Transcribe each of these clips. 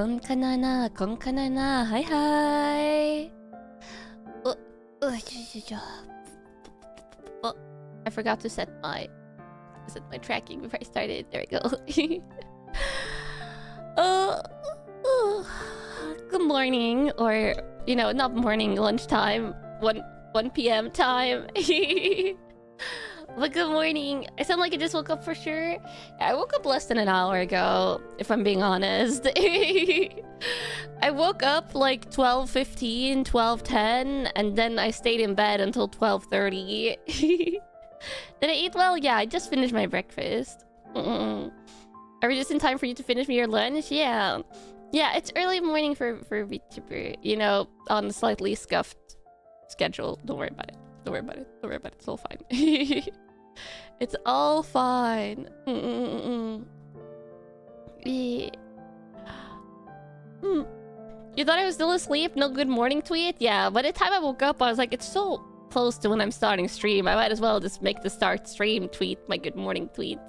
konkanana. Hi, hi. Oh, I forgot to set my tracking before I started. There we go. Good morning, or you know, not morning, lunchtime, 1 p.m. time. But good morning. I sound like I just woke up for sure. I woke up less than an hour ago, if I'm being honest. I woke up like 12:15, 12:10, and then I stayed in bed until 12:30. Did I eat well? Yeah, I just finished my breakfast. Are we just in time for you to finish your lunch? Yeah. Yeah, it's early morning for VTuber, you know, on a slightly scuffed schedule. Don't worry about it. Don't worry about it. Don't worry about it. It's all fine. It's all fine. Yeah. You thought I was still asleep? No good morning tweet? Yeah, by the time I woke up, I was like, it's so close to when I'm starting stream. I might as well just make the start stream tweet my good morning tweet.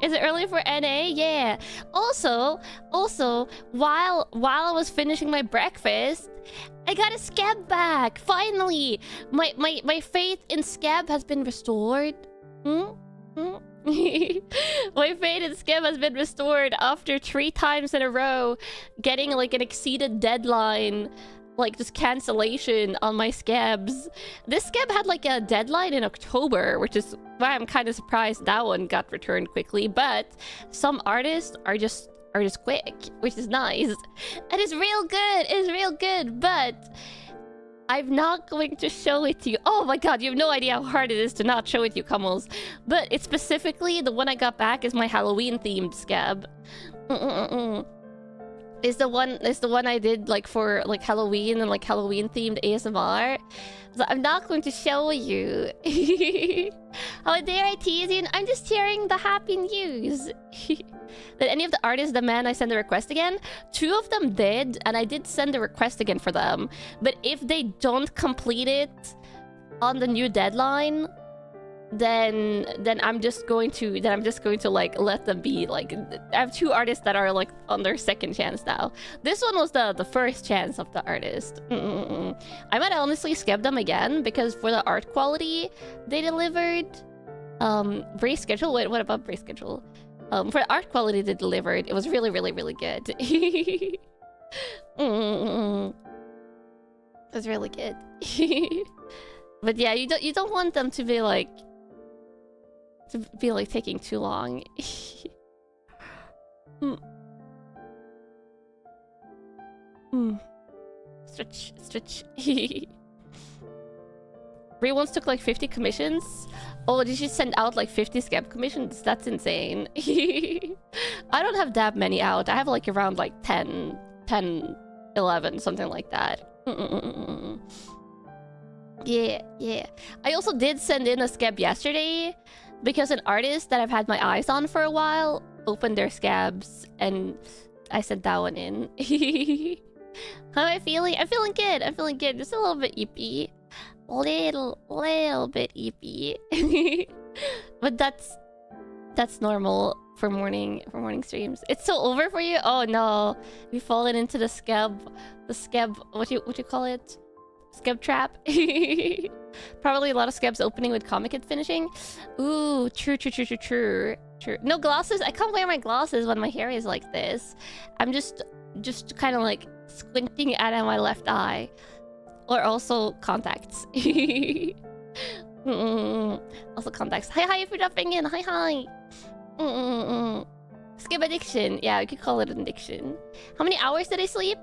Is it early for NA? Yeah. Also, while I was finishing my breakfast, I got a scab back. Finally, my faith in scab has been restored. My faith in scab has been restored after 3 times in a row getting like an exceeded deadline, like just cancellation on my scabs. This scab had like a deadline in October, which is why I'm kind of surprised that one got returned quickly. But some artists are just quick, which is nice. And it's real good. It's real good, but I'm not going to show it to you. Oh my god, you have no idea how hard it is to not show it to you, Cummels. But it's specifically the one I got back is my Halloween themed scab. Is the one I did like for like Halloween and like Halloween themed ASMR. So I'm not going to show you. How dare I tease you? I'm just sharing the happy news. Did any of the artists demand I send a request again? 2 of them did, and I did send a request again for them. But if they don't complete it on the new deadline, then I'm just going to like let them be. Like, I have 2 artists that are like on their 2nd chance now. This one was the first chance of the artist. I might honestly skip them again because for the art quality they delivered, brace schedule. Wait, what about brace schedule? For the art quality they delivered, it was really good. It was really good. But yeah, you don't want them to be like taking too long. Stretch. Ray once took like 50 commissions. Oh, did she send out like 50 scab commissions? That's insane. I don't have that many out. I have like around like 10, 11, something like that. Yeah. I also did send in a scab yesterday because an artist that I've had my eyes on for a while opened their scabs and I sent that one in. How am I feeling? I'm feeling good. Just a little bit ippy. Little bit ippy. But that's normal for morning streams. It's so over for you? Oh no. We've fallen into the scab, what you call it? Scab trap. Probably a lot of scabs opening with comic kit finishing. Ooh, true. No glasses. I can't wear my glasses when my hair is like this. I'm just kind of like squinting out of my left eye. Or also contacts. Also contacts. Hi if you're dropping in. Hi. Skip addiction. Yeah, you could call it an addiction. How many hours did I sleep?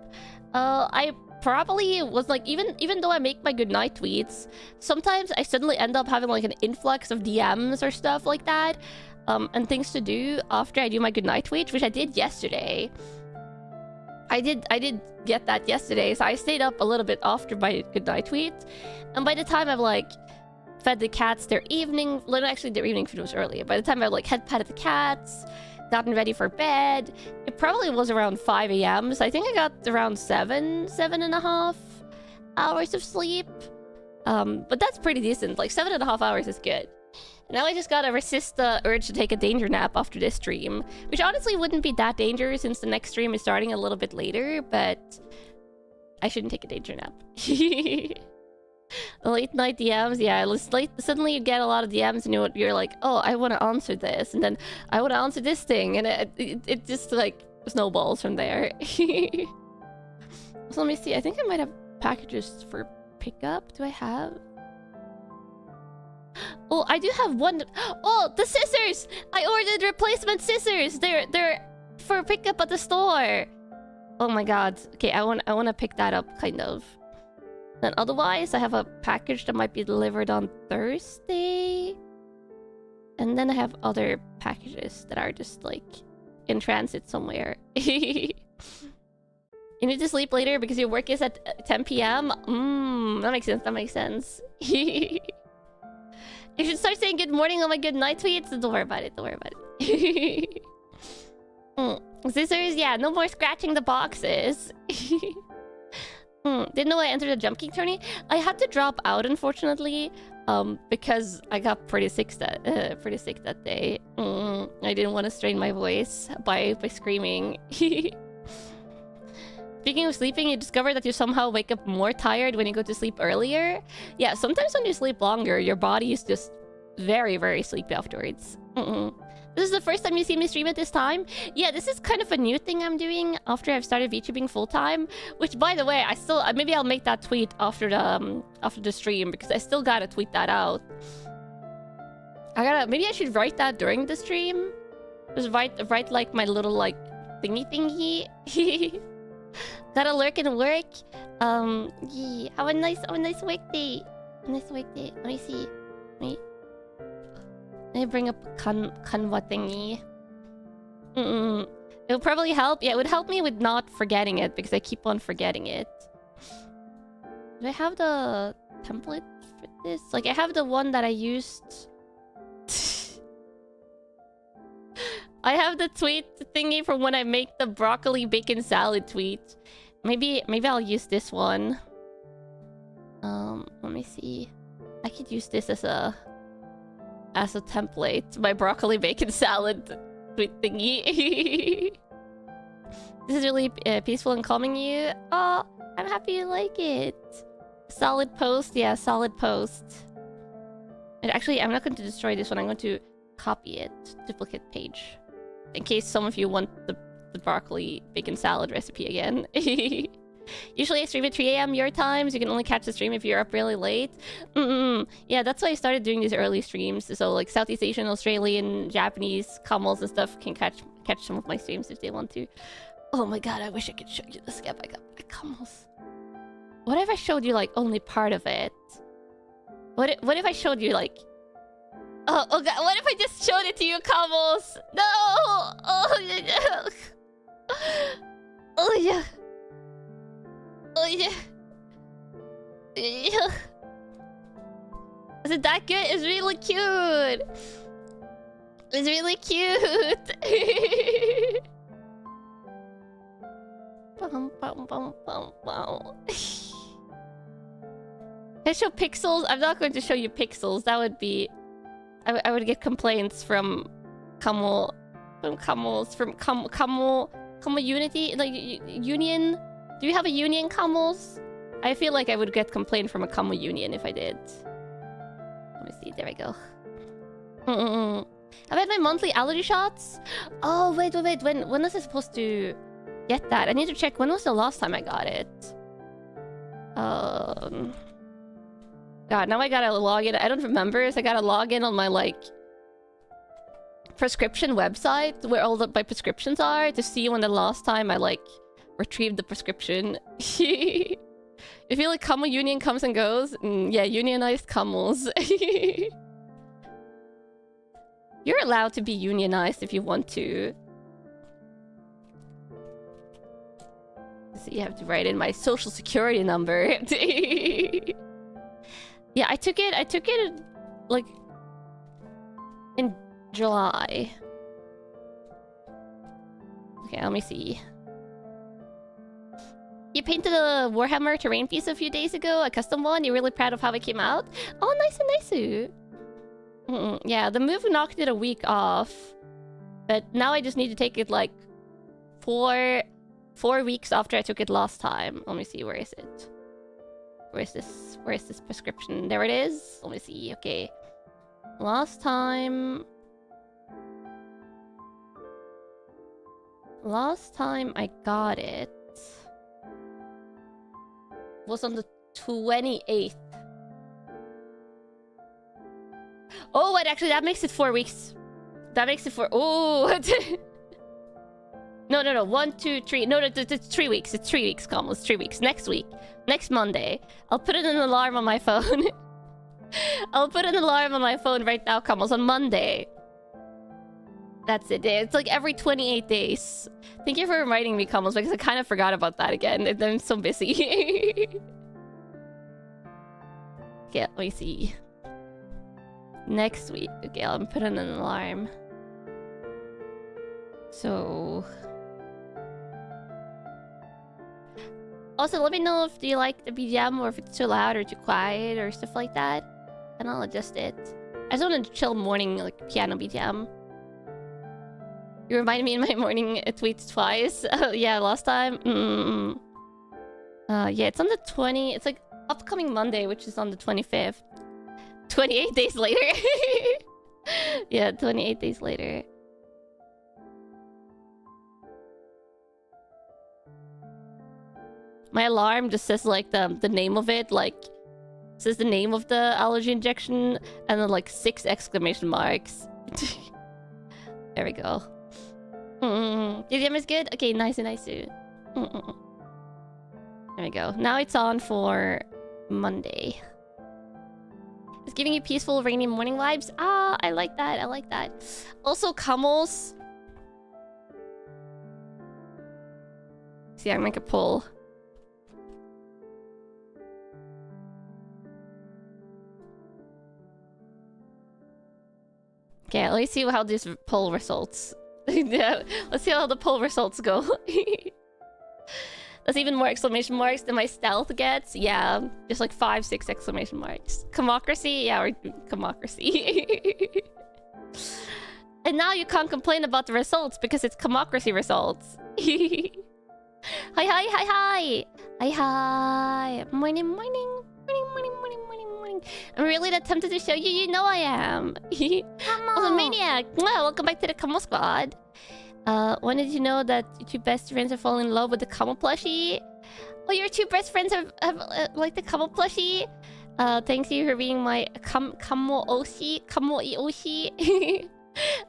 I probably was like, even though I make my goodnight tweets, sometimes I suddenly end up having like an influx of DMs or stuff like that, and things to do after I do my goodnight tweet, which I did yesterday. I did get that yesterday, so I stayed up a little bit after my goodnight tweet, and by the time I've like fed the cats their evening, well, actually their evening food was early. By the time I like head patted the cats, gotten ready for bed, it probably was around 5 a.m. So I think I got around 7.5 hours of sleep. But that's pretty decent. Like 7.5 hours is good. Now I just gotta resist the urge to take a danger nap after this stream. Which honestly wouldn't be that dangerous since the next stream is starting a little bit later, but... I shouldn't take a danger nap. Late night DMs, yeah, it's late. Suddenly you get a lot of DMs and you're like, oh, I want to answer this, and then I want to answer this thing, and it just like snowballs from there. So let me see. I think I might have packages for pickup. Do I have? Oh, I do have one. Oh, the scissors! I ordered replacement scissors. They're for pickup at the store. Oh my god. Okay, I want to pick that up, kind of. Then otherwise, I have a package that might be delivered on Thursday. And then I have other packages that are just like in transit somewhere. You need to sleep later because your work is at 10 p.m. That makes sense. That makes sense. You should start saying good morning on my good night tweets. Don't worry about it. Don't worry about it. Scissors, yeah, no more scratching the boxes. Didn't know I entered a Jump King tourney. I had to drop out, unfortunately, because I got pretty sick that day. I didn't want to strain my voice by screaming. Speaking of sleeping, you discover that you somehow wake up more tired when you go to sleep earlier. Yeah, sometimes when you sleep longer, your body is just very, very sleepy afterwards. This is the first time you see me stream at this time. Yeah, this is kind of a new thing I'm doing after I've started VTubing full-time. Which, by the way, I still... maybe I'll make that tweet after the stream, because I still gotta tweet that out. Maybe I should write that during the stream. Just write like my little, like, thingy. Gotta lurk and work. Yeah, have a nice work day. Let me see. Let me bring up Canva thingy. It'll probably help. Yeah, it would help me with not forgetting it, because I keep on forgetting it. Do I have the template for this? Like, I have the one that I used. I have the tweet thingy from when I make the broccoli bacon salad tweet. Maybe I'll use this one. Let me see. I could use this as a template. My broccoli bacon salad tweet thingy. This is really peaceful and calming you. Oh, I'm happy you like it. Solid post. Yeah, solid post. And actually, I'm not going to destroy this one. I'm going to copy it. Duplicate page. In case some of you want the broccoli bacon salad recipe again. Usually I stream at 3 a.m. your times. You can only catch the stream if you're up really late. Yeah, that's why I started doing these early streams. So like Southeast Asian, Australian, Japanese, Kamals and stuff can catch some of my streams if they want to. Oh my god, I wish I could show you this. Get back up. Kamals. What if I showed you like only part of it? What if I showed you like... Oh god, what if I just showed it to you, Kamals? No! Oh yeah. Oh yeah. Oh yeah. Yeah. Is it that good? It's really cute. It's really cute. Bum, bum, bum, bum, bum. Can I show pixels? I'm not going to show you pixels. That would be... I would get complaints from Kamals, Kamal Unity, like Union. Do you have a union, Kamals? I feel like I would get complaint from a Kamal Union if I did. Let me see. There we go. I've had my monthly allergy shots. Oh wait. When was I supposed to get that? I need to check. When was the last time I got it? God, now I gotta log in. I don't remember. So I gotta log in on my like prescription website where all my prescriptions are to see when the last time I like retrieved the prescription. I feel like Kamal Union comes and goes. Yeah, unionized Kamals. You're allowed to be unionized if you want to. So you have to write in my social security number. Yeah, I took it like in July. Okay, let me see. You painted a Warhammer terrain piece a few days ago, a custom one. You're really proud of how it came out. Oh, nice and nice. Yeah, the move knocked it a week off. But now I just need to take it like 4 weeks after I took it last time. Let me see, where is it? Where is this prescription? There it is. Let me see. Okay. Last time I got it was on the 28th. Oh, wait, actually, that makes it 4 weeks. That makes it 4... Oh! No. 1, 2, 3. No, it's 3 weeks. It's 3 weeks, Kamal. It's 3 weeks. Next week. Next Monday. I'll put an alarm on my phone. I'll put an alarm on my phone right now, Kamal. On Monday. That's it. It's like every 28 days. Thank you for reminding me, Kamal, because I kind of forgot about that again. I'm so busy. Okay, let me see. Next week. Okay, I'll put in an alarm. So... Also, let me know if you like the BGM or if it's too loud or too quiet or stuff like that. And I'll adjust it. I just want to chill morning, like, piano BGM. You reminded me in my morning tweets twice. Yeah, last time. Yeah, it's on the 20... It's like upcoming Monday, which is on the 25th. 28 days later. Yeah, 28 days later. My alarm just says like the name of it, like says the name of the allergy injection and then like 6 exclamation marks. There we go. DDM is good? Okay, nice. There we go. Now it's on for Monday. It's giving you peaceful, rainy morning vibes. Ah, I like that. Also, Kamal's... See, I make a poll. Okay, let's see how these poll results... Yeah, let's see how the poll results go. That's even more exclamation marks than my stealth gets. Yeah, just like 5, 6 exclamation marks. Democracy? Yeah, or democracy. And now you can't complain about the results because it's democracy results. Hi. Morning. I'm really that tempted to show you. You know I am. Also, Maniac. Well, welcome back to the Kamo Squad. When did you know that your 2 best friends have fallen in love with the Kamo plushie? Oh, your 2 best friends have like the Kamo plushie? Thanks you for being my Kamo Oshi.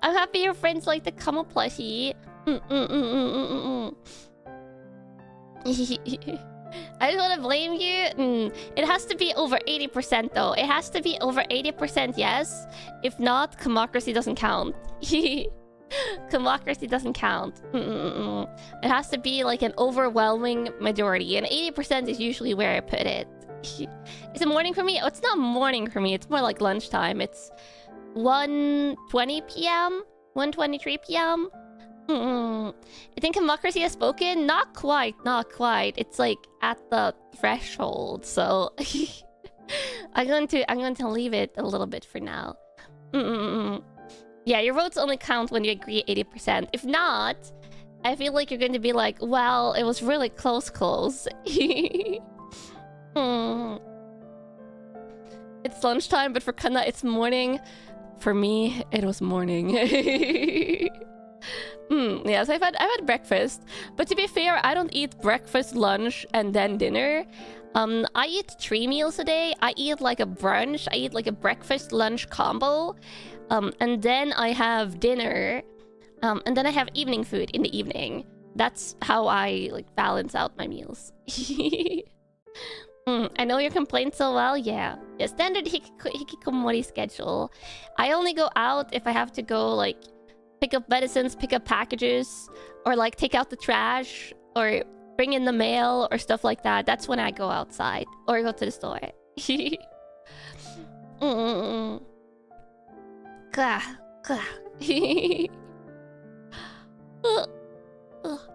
I'm happy your friends like the Kamo plushie. I just want to blame you. It has to be over 80% though. It has to be over 80% yes. If not, democracy doesn't count. Democracy doesn't count. It has to be like an overwhelming majority. And 80% is usually where I put it. Is it morning for me? Oh, it's not morning for me. It's more like lunchtime. It's 1:20 p.m. 1:23 p.m. I think democracy has spoken. Not quite. It's like at the threshold. So I'm going to leave it a little bit for now. Yeah, your votes only count when you agree 80%. If not, I feel like you're going to be like, well, it was really close. It's lunchtime, but for Kanna, it's morning. For me, it was morning. Yeah, so I've had breakfast. But to be fair, I don't eat breakfast, lunch, and then dinner. I eat 3 meals a day. I eat like a brunch. I eat like a breakfast, lunch combo. And then I have dinner. And then I have evening food in the evening. That's how I like balance out my meals. I know your complaints so well. Yeah, standard hikikomori schedule. I only go out if I have to go like pick up medicines, pick up packages, or like take out the trash, or bring in the mail, or stuff like that. That's when I go outside or go to the store. The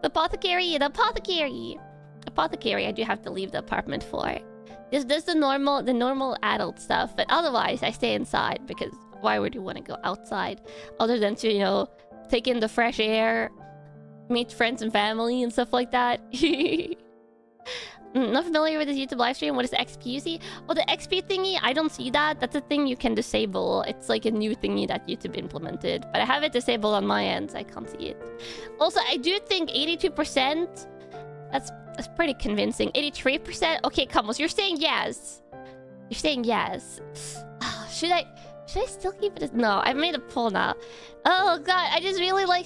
apothecary. I do have to leave the apartment for. This the normal adult stuff, but otherwise I stay inside because why would you want to go outside other than to, you know, take in the fresh air, meet friends and family and stuff like that? Not familiar with this YouTube live stream. What is the XP see? Oh, the XP thingy, I don't see that. That's a thing you can disable. It's like a new thingy that YouTube implemented. But I have it disabled on my end, so I can't see it. Also, I do think 82%... That's pretty convincing. 83%? Okay, Kamos, you're saying yes. You're saying yes. Should I still keep it as... No, I made a poll now. Oh god, I just really like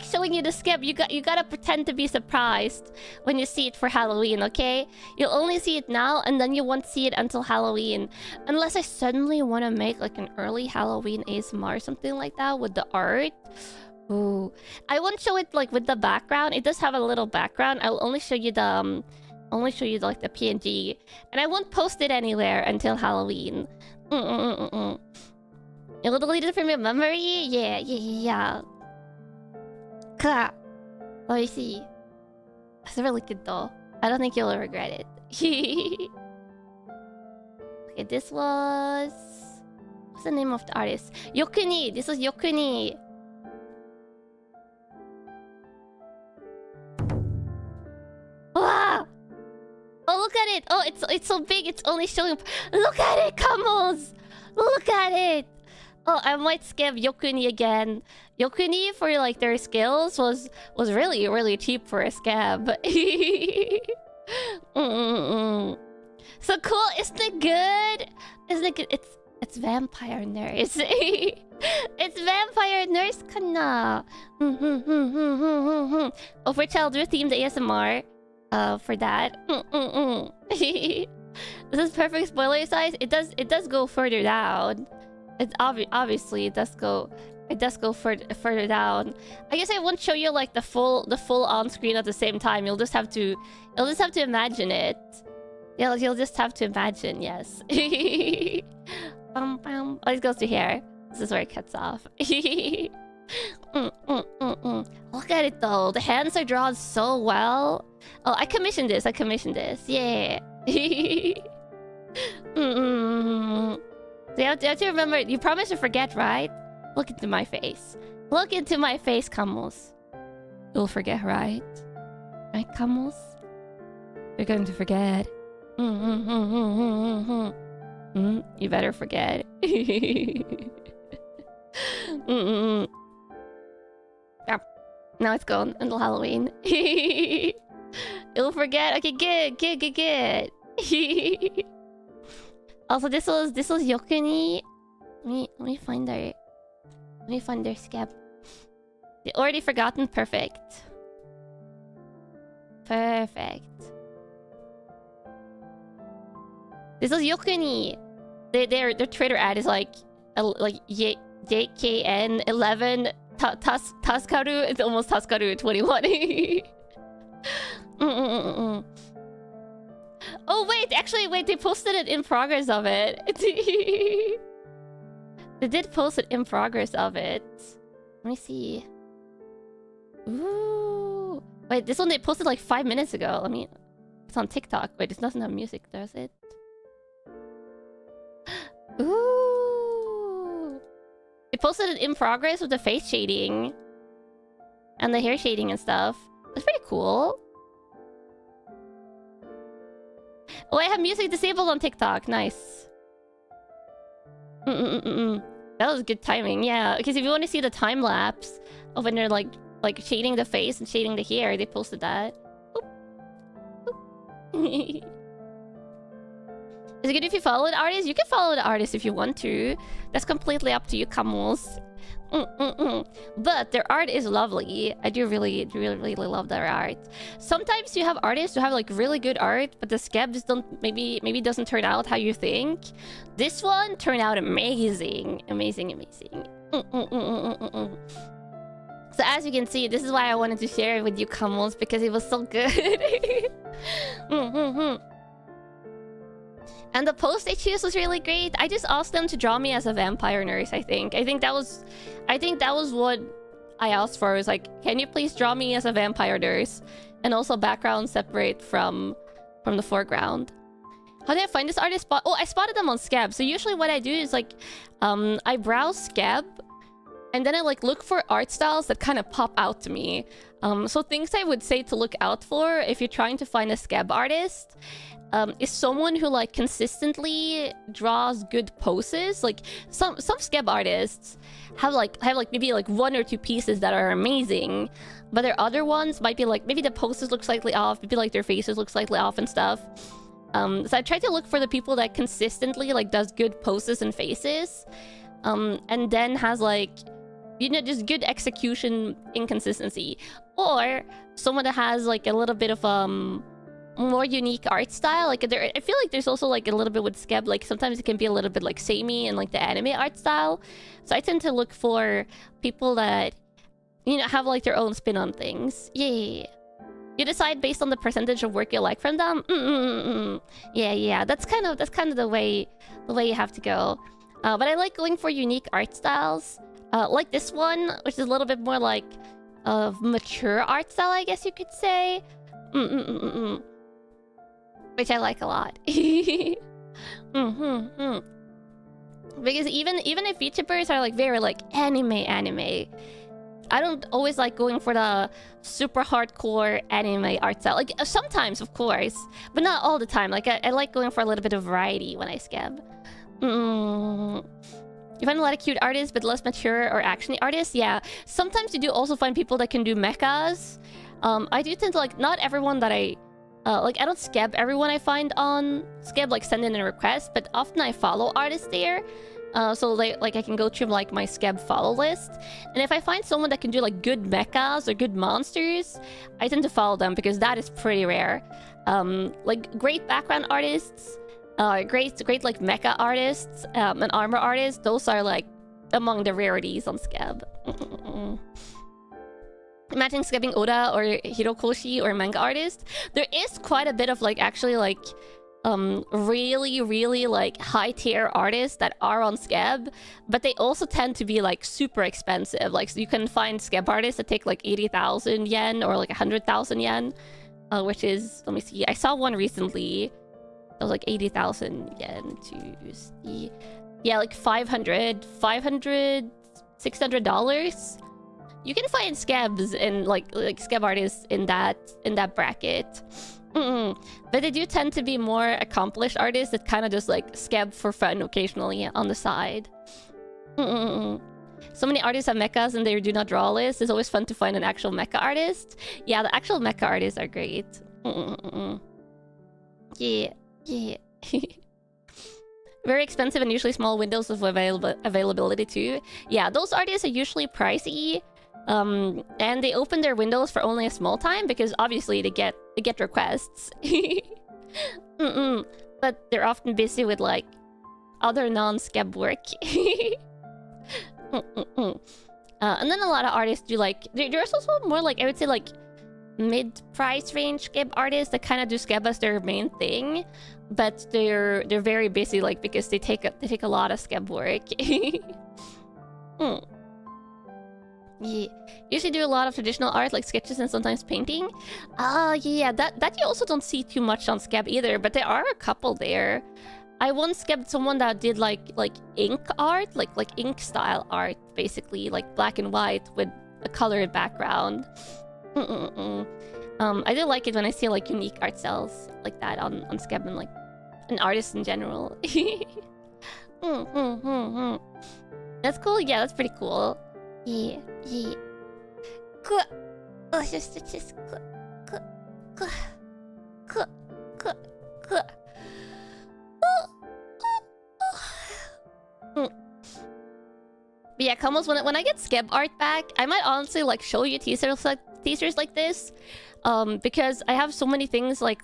showing you the skip. You gotta pretend to be surprised when you see it for Halloween, okay? You'll only see it now, and then you won't see it until Halloween. Unless I suddenly want to make like an early Halloween ASMR or something like that with the art. Ooh. I won't show it like with the background. It does have a little background. I'll only show you the like the PNG. And I won't post it anywhere until Halloween. It'll delete it from your memory? Yeah. Let me see. That's really good though. I don't think you'll regret it. Okay, this was... What's the name of the artist? Yokuni! This was Yokuni! Wow! Oh, look at it! Oh, it's so big, it's only showing... Look at it, Kamos! Look at it! Oh, I might skip Yokuni again. Yokuni for like their skills was really, really cheap for a scab. So cool, isn't it good? Isn't it good? It's vampire nurse. It's vampire nurse Kanna. Oh, for childhood themed ASMR. For that. This is perfect spoiler size. It does go further down. It's obviously it does go further down. I guess I won't show you like the full on screen at the same time. You'll just have to imagine it. Yeah, you'll just have to imagine. Yes. Oh, it goes to here. This is where it cuts off. Look at it though. The hands are drawn so well. Oh, I commissioned this. Yeah. So you have to remember. You promise to forget, right? Look into my face. Look into my face, Kamos. You'll forget, right? Right, Kamos? You're going to forget. You better forget. Yep. Now it's gone until Halloween. You'll forget. Okay, good. Also, this was Yokuni. Let me find their scab. They already forgotten. Perfect. This was Yokuni. Their Twitter ad is like JKN 11 Taskaru. It's almost Taskaru 21. Oh wait, actually wait, they posted it in progress of it. They did post it in progress of it. Let me see. Ooh. Wait, this one they posted like 5 minutes ago. I mean, it's on TikTok. Wait, it doesn't have music, does it? Ooh. They posted it in progress with the face shading. And the hair shading and stuff. That's pretty cool. Oh, I have music disabled on TikTok. Nice. That was good timing, yeah. Because if you want to see the time lapse of when they're like shading the face and shading the hair, they posted that. Is it good if you follow the artist? You can follow the artist if you want to. That's completely up to you, Kamos. But their art is lovely. I do really love their art. Sometimes you have artists who have like really good art, but the scabs don't maybe doesn't turn out how you think. This one turned out amazing. So as you can see, this is why I wanted to share it with you, Kamos, because it was so good. And the post they choose was really great. I just asked them to draw me as a vampire nurse, I think that was what I asked for. It was like, can you please draw me as a vampire nurse? And also background separate from the foreground. How did I find this artist? Oh, I spotted them on Scab. So usually what I do is like, I browse Scab, and then I like look for art styles that kind of pop out to me. So things I would say to look out for if you're trying to find a Scab artist is someone who like consistently draws good poses. Like some Scab artists have like maybe like 1 or 2 pieces that are amazing, but their other ones might be like maybe the poses look slightly off, maybe like their faces look slightly off and stuff. So I try to look for the people that consistently like does good poses and faces, and then has like, you know, just good execution inconsistency, or someone that has like a little bit of more unique art style. Like I feel like there's also like a little bit with Scab, like sometimes it can be a little bit like samey and like the anime art style. So I tend to look for people that, you know, have like their own spin on things. Yeah. You decide based on the percentage of work you like from them. Yeah. That's kind of the way you have to go. But I like going for unique art styles. Like this one, which is a little bit more like mature art style, I guess you could say. Which I like a lot. Because even if VTubers are like very like anime, I don't always like going for the super hardcore anime art style. Like sometimes, of course, but not all the time. Like I like going for a little bit of variety when I Scab. You find a lot of cute artists, but less mature or actiony artists. Yeah, sometimes you do also find people that can do mechas. I do tend to like, not everyone that I like, I don't Scab everyone I find on Scab, like send in a request, but often I follow artists there. So like I can go through like my Scab follow list, and if I find someone that can do like good mechas or good monsters, I tend to follow them because that is pretty rare. Like great background artists, great like mecha artists, and armor artists, those are like among the rarities on Scab. Imagine Scabbing Oda or Hirokoshi or manga artist. There is quite a bit of like actually like really like high tier artists that are on Scab, but they also tend to be like super expensive. Like, so you can find Scab artists that take like 80,000 yen or like 100,000 yen, which is, let me see, I saw one recently that was like 80,000 yen to see, yeah, like $500 $600. You can find Scabs and like Scab artists in that bracket. But they do tend to be more accomplished artists that kind of just like Scab for fun occasionally on the side. So many artists have mechas and they do not draw lists. It's always fun to find an actual mecha artist. Yeah, the actual mecha artists are great. Yeah. Very expensive and usually small windows of availability too. Yeah, those artists are usually pricey. And they open their windows for only a small time because obviously they get requests. But they're often busy with like other non-Scab work. And then a lot of artists do like, there's also more like, I would say like mid-price range Scab artists that kind of do Scab as their main thing, but they're very busy like because they take a lot of Scab work. Yeah, usually do a lot of traditional art like sketches and sometimes painting. Yeah, that you also don't see too much on Scab either, but there are a couple there. I once Scabbed someone that did like ink art, like ink style art, basically like black and white with a colored background. I do like it when I see like unique art styles like that on Scab and like an artist in general. That's cool. Yeah, that's pretty cool. Yeah. Cool. Oh, just cool. But yeah, Kamos, when I get Scab art back, I might honestly like show you teasers like this, because I have so many things like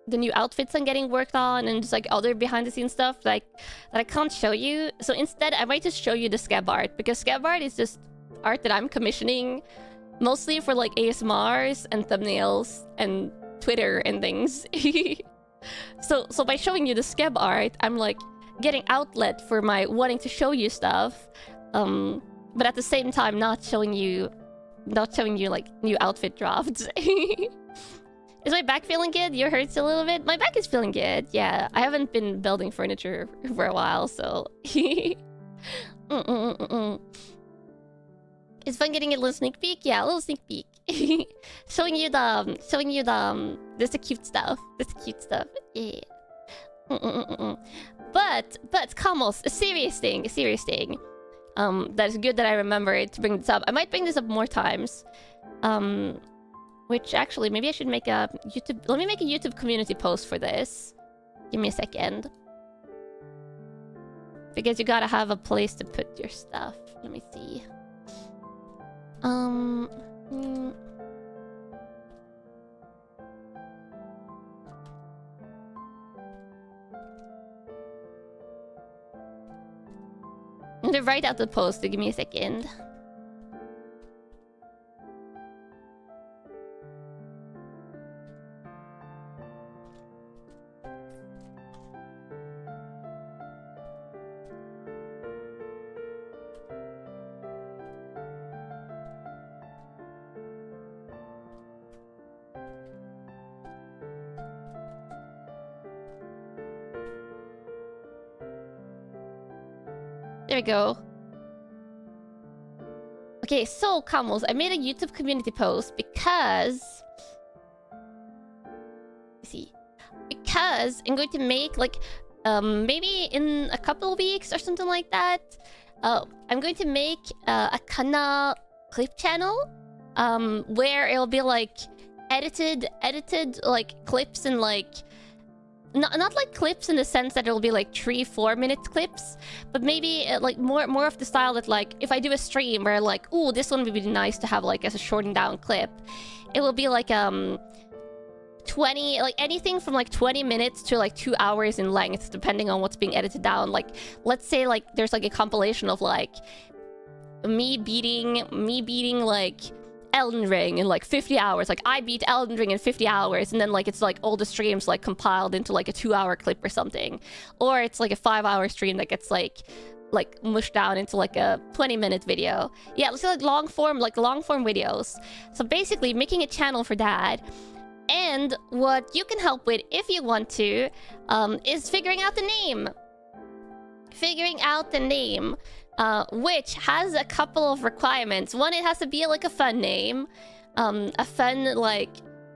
the new outfits I'm getting worked on and just like other behind the scenes stuff that I can't show you. So instead, I might just show you the Scab art, because Scab art is just art that I'm commissioning mostly for like ASMRs and thumbnails and Twitter and things. So by showing you the Scab art, I'm like getting outlet for my wanting to show you stuff, but at the same time not showing you like new outfit drafts. Is my back feeling good? Your hurts a little bit? My back is feeling good. Yeah, I haven't been building furniture for a while, so... It's fun getting a little sneak peek? Yeah, a little sneak peek. Showing you the... There's the cute stuff. There's the cute stuff. Yeah. But, Kamos, a serious thing. That is good that I remembered to bring this up. I might bring this up more times. Which, actually, maybe I should make a YouTube... Let me make a YouTube community post for this. Give me a second. Because you gotta have a place to put your stuff. Let me see. I'm gonna write out the post, so give me a second. There we go. Okay, so, Kamos, I made a YouTube community post because... Let's see. Because I'm going to make, like, maybe in a couple of weeks or something like that, I'm going to make a Kanna clip channel, where it'll be, like, edited, like, clips and, like... Not like clips in the sense that it'll be like 3-4 minute clips, but maybe like more of the style that, like, if I do a stream where, like, ooh, this one would be nice to have like as a shortened down clip, it will be like 20, like anything from like 20 minutes to like 2 hours in length, depending on what's being edited down. Like, let's say like there's like a compilation of like me beating like Elden Ring in like 50 hours. Like, I beat Elden Ring in 50 hours, and then like it's like all the streams like compiled into like a 2-hour clip or something. Or it's like a 5-hour stream that gets like mushed down into like a 20-minute video. Yeah, let's say like long form videos. So basically making a channel for that. And what you can help with, if you want to, is figuring out the name. Which has a couple of requirements. One, it has to be like a fun name. A fun, like,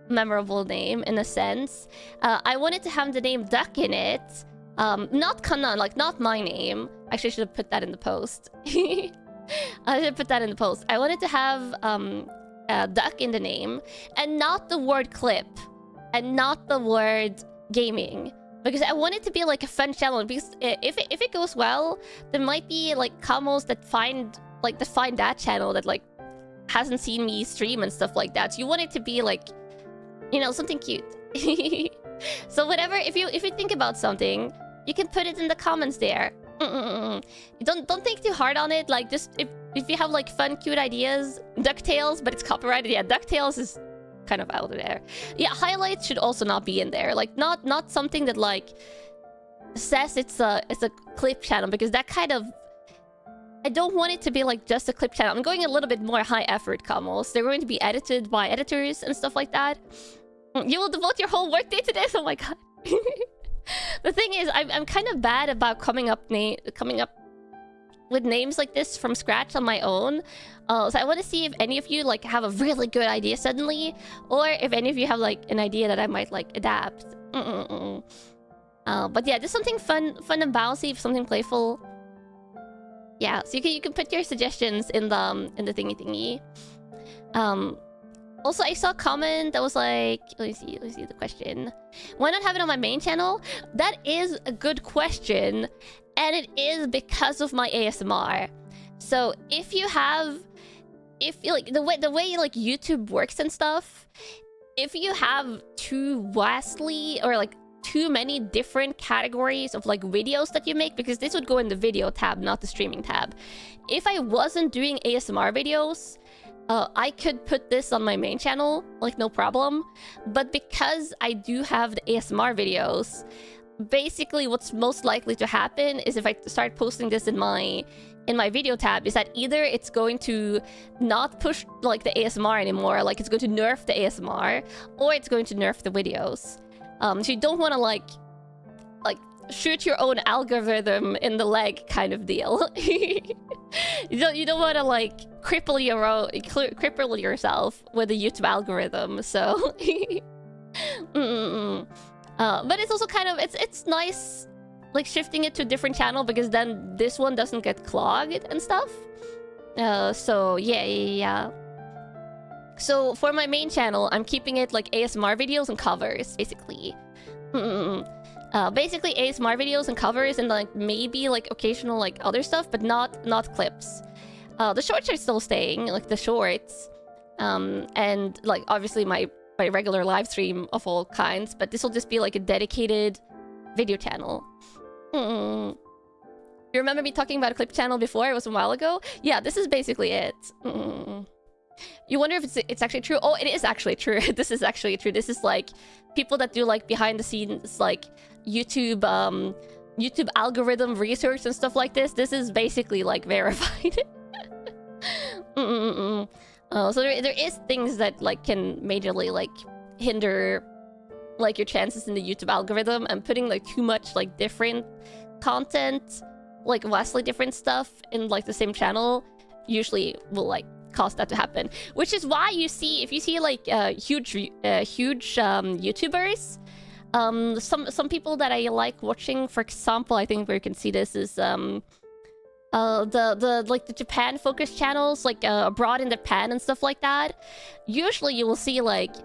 memorable name in a sense. I wanted to have the name Duck in it. Not Kanna, like, not my name. Actually, I should have put that in the post. I should have put that in the post. I wanted to have Duck in the name. And not the word clip. And not the word gaming. Because I want it to be like a fun channel. Because if it goes well, there might be like Kamos that find that channel that like hasn't seen me stream and stuff like that. So you want it to be like, you know, something cute. So whatever, if you think about something, you can put it in the comments there. Don't think too hard on it. Like, just if you have like fun, cute ideas, DuckTales, but it's copyrighted. Yeah, DuckTales is kind of out there. Yeah, highlights should also not be in there. Like, not something that like says it's a clip channel, because that kind of, I don't want it to be like just a clip channel. I'm going a little bit more high effort, Kamos. They're going to be edited by editors and stuff like that. You will devote your whole workday to this? Oh my god. The thing is, I'm kind of bad about coming up with names like this from scratch on my own. So I want to see if any of you like have a really good idea suddenly, or if any of you have like an idea that I might like adapt. But yeah, just something fun and bouncy, something playful. Yeah, so you can put your suggestions in the thingy. Also, I saw a comment that was like, let me see the question. Why not have it on my main channel? That is a good question, and it is because of my ASMR. So if you like the way like YouTube works and stuff, if you have too many different categories of like videos that you make, because this would go in the video tab, not the streaming tab. If I wasn't doing ASMR videos, I could put this on my main channel, like no problem. But because I do have the ASMR videos, basically what's most likely to happen is if I start posting this in my in my video tab is that either it's going to not push like the ASMR anymore, like it's going to nerf the ASMR, or it's going to nerf the videos. So you don't want to like shoot your own algorithm in the leg kind of deal. You don't want to like cripple yourself with the YouTube algorithm. So, but it's also kind of it's nice like shifting it to a different channel, because then this one doesn't get clogged and stuff. So yeah. So for my main channel, I'm keeping it like ASMR videos and covers, basically. Basically ASMR videos and covers, and like maybe like occasional like other stuff, but not clips. The shorts are still staying, like the shorts, and like obviously my regular live stream of all kinds, but this will just be like a dedicated video channel. You remember me talking about a clip channel before? It was a while ago. Yeah, this is basically it. You wonder if it's actually true. Oh, it is actually true. This is actually true. This is like people that do like behind the scenes like YouTube algorithm research and stuff like this. This is basically like verified. So there is things that like can majorly like hinder like your chances in the YouTube algorithm, and putting like too much like different content, like vastly different stuff in like the same channel usually will like cause that to happen. Which is why you see, if you see like huge YouTubers, some people that I like watching, for example, I think where you can see this is the Japan focused channels, like abroad in Japan and stuff like that. Usually you will see like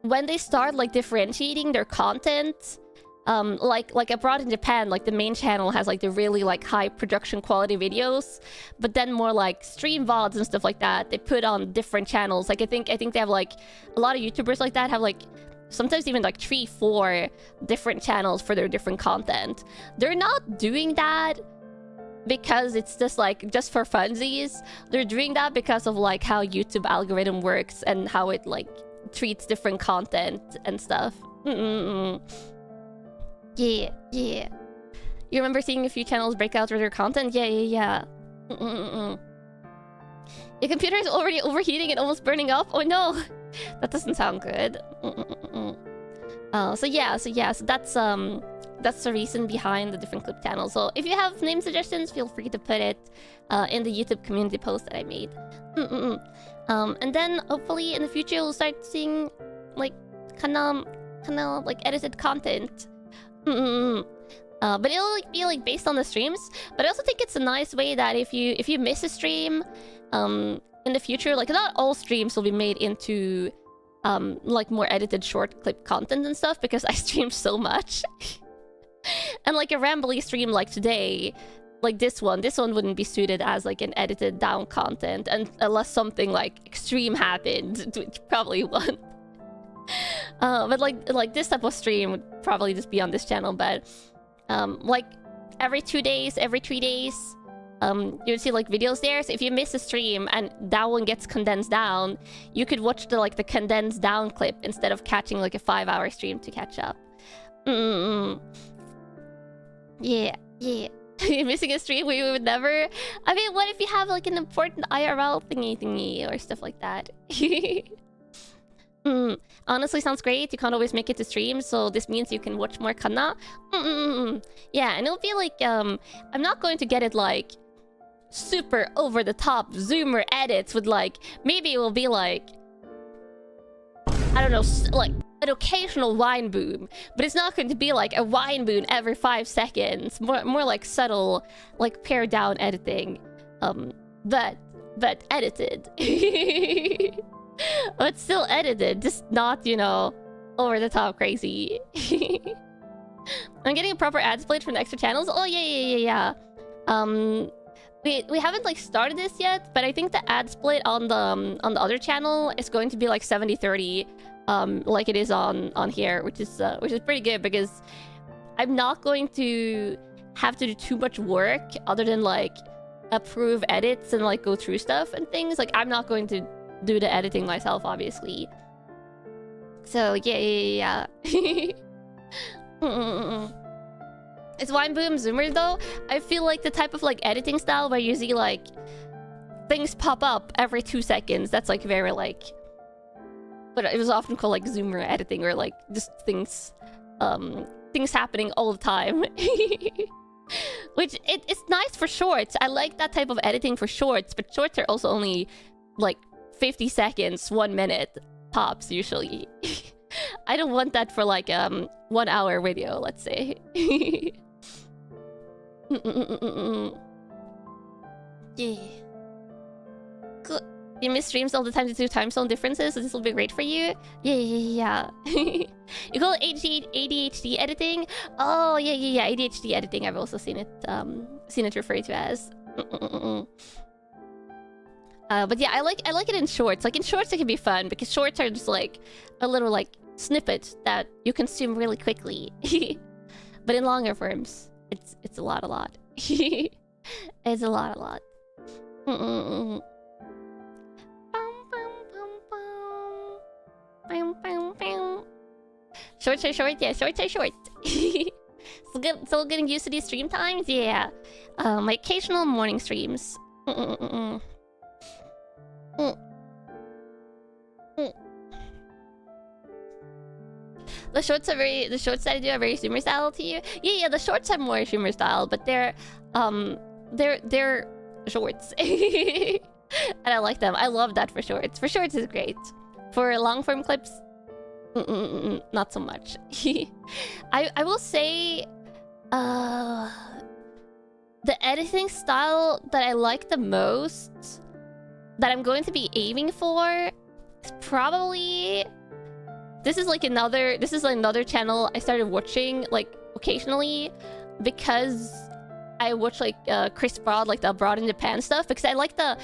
when they start like differentiating their content, like abroad in Japan, like the main channel has like the really like high production quality videos, but then more like stream VODs and stuff like that they put on different channels. Like I think they have like a lot of YouTubers like that have like sometimes even like 3-4 different channels for their different content. They're not doing that because it's just like just for funsies. They're doing that because of like how YouTube algorithm works and how it like treats different content and stuff. Yeah. You remember seeing a few channels break out with their content? Yeah. Your computer is already overheating and almost burning up? Oh no! That doesn't sound good. So that's the reason behind the different clip channels. So if you have name suggestions, feel free to put it in the YouTube community post that I made. And then hopefully in the future we'll start seeing like Kanna like edited content. But it'll like be like based on the streams. But I also think it's a nice way that if you miss a stream in the future, like not all streams will be made into like more edited short clip content and stuff, because I stream so much. And like a rambly stream like today, like this one wouldn't be suited as like an edited down content, and unless something like extreme happened, which probably won't. But like this type of stream would probably just be on this channel. But like every 2 days, every 3 days, you would see like videos there. So if you miss a stream and that one gets condensed down, you could watch the like the condensed down clip instead of catching like a 5-hour stream to catch up. Yeah. You're missing a stream we would never... I mean, what if you have like an important IRL thingy or stuff like that? Honestly, sounds great. You can't always make it to stream, so this means you can watch more Kanna. Yeah, and it'll be like, I'm not going to get it like super over the top zoomer edits with like, maybe it will be like, I don't know, like an occasional wine boom, but it's not going to be like a wine boom every 5 seconds. More like subtle, like pared down editing, but edited. But still edited, just not, you know, over the top crazy. I'm getting a proper ad split from the extra channels. Oh yeah. We haven't like started this yet, but I think the ad split on the other channel is going to be like 70-30, like it is on here, which is pretty good, because I'm not going to have to do too much work other than like approve edits and like go through stuff and things. Like I'm not going to do the editing myself, obviously. So yeah. It's Wine Boom Zoomers though. I feel like the type of like editing style where you see like things pop up every 2 seconds. That's like very like, but it was often called like zoomer editing, or like just things happening all the time. Which it's nice for shorts. I like that type of editing for shorts, but shorts are also only like 50 seconds, 1 minute tops usually. I don't want that for like 1 hour video, let's say. Yeah. Good. You miss streams all the time due to time zone differences, so this will be great for you. Yeah. You call it ADHD editing? Oh, yeah. ADHD editing. I've also seen it referred to as. But yeah, I like it in shorts. Like in shorts, it can be fun because shorts are just like a little like snippet that you consume really quickly. But in longer forms, it's a lot. It's a lot. Shorts are short, yeah. Shorts are short. Still getting used to these stream times, yeah. My occasional morning streams. The shorts that I do are very Zoomer style to you. Yeah. The shorts are more Zoomer style, but they're shorts, and I like them. I love that for shorts. For shorts is great. For long form clips, not so much. I will say, the editing style that I like the most, that I'm going to be aiming for, is probably. This is another channel I started watching like occasionally because I watch like Chris Broad, like the Abroad in Japan stuff, because I like the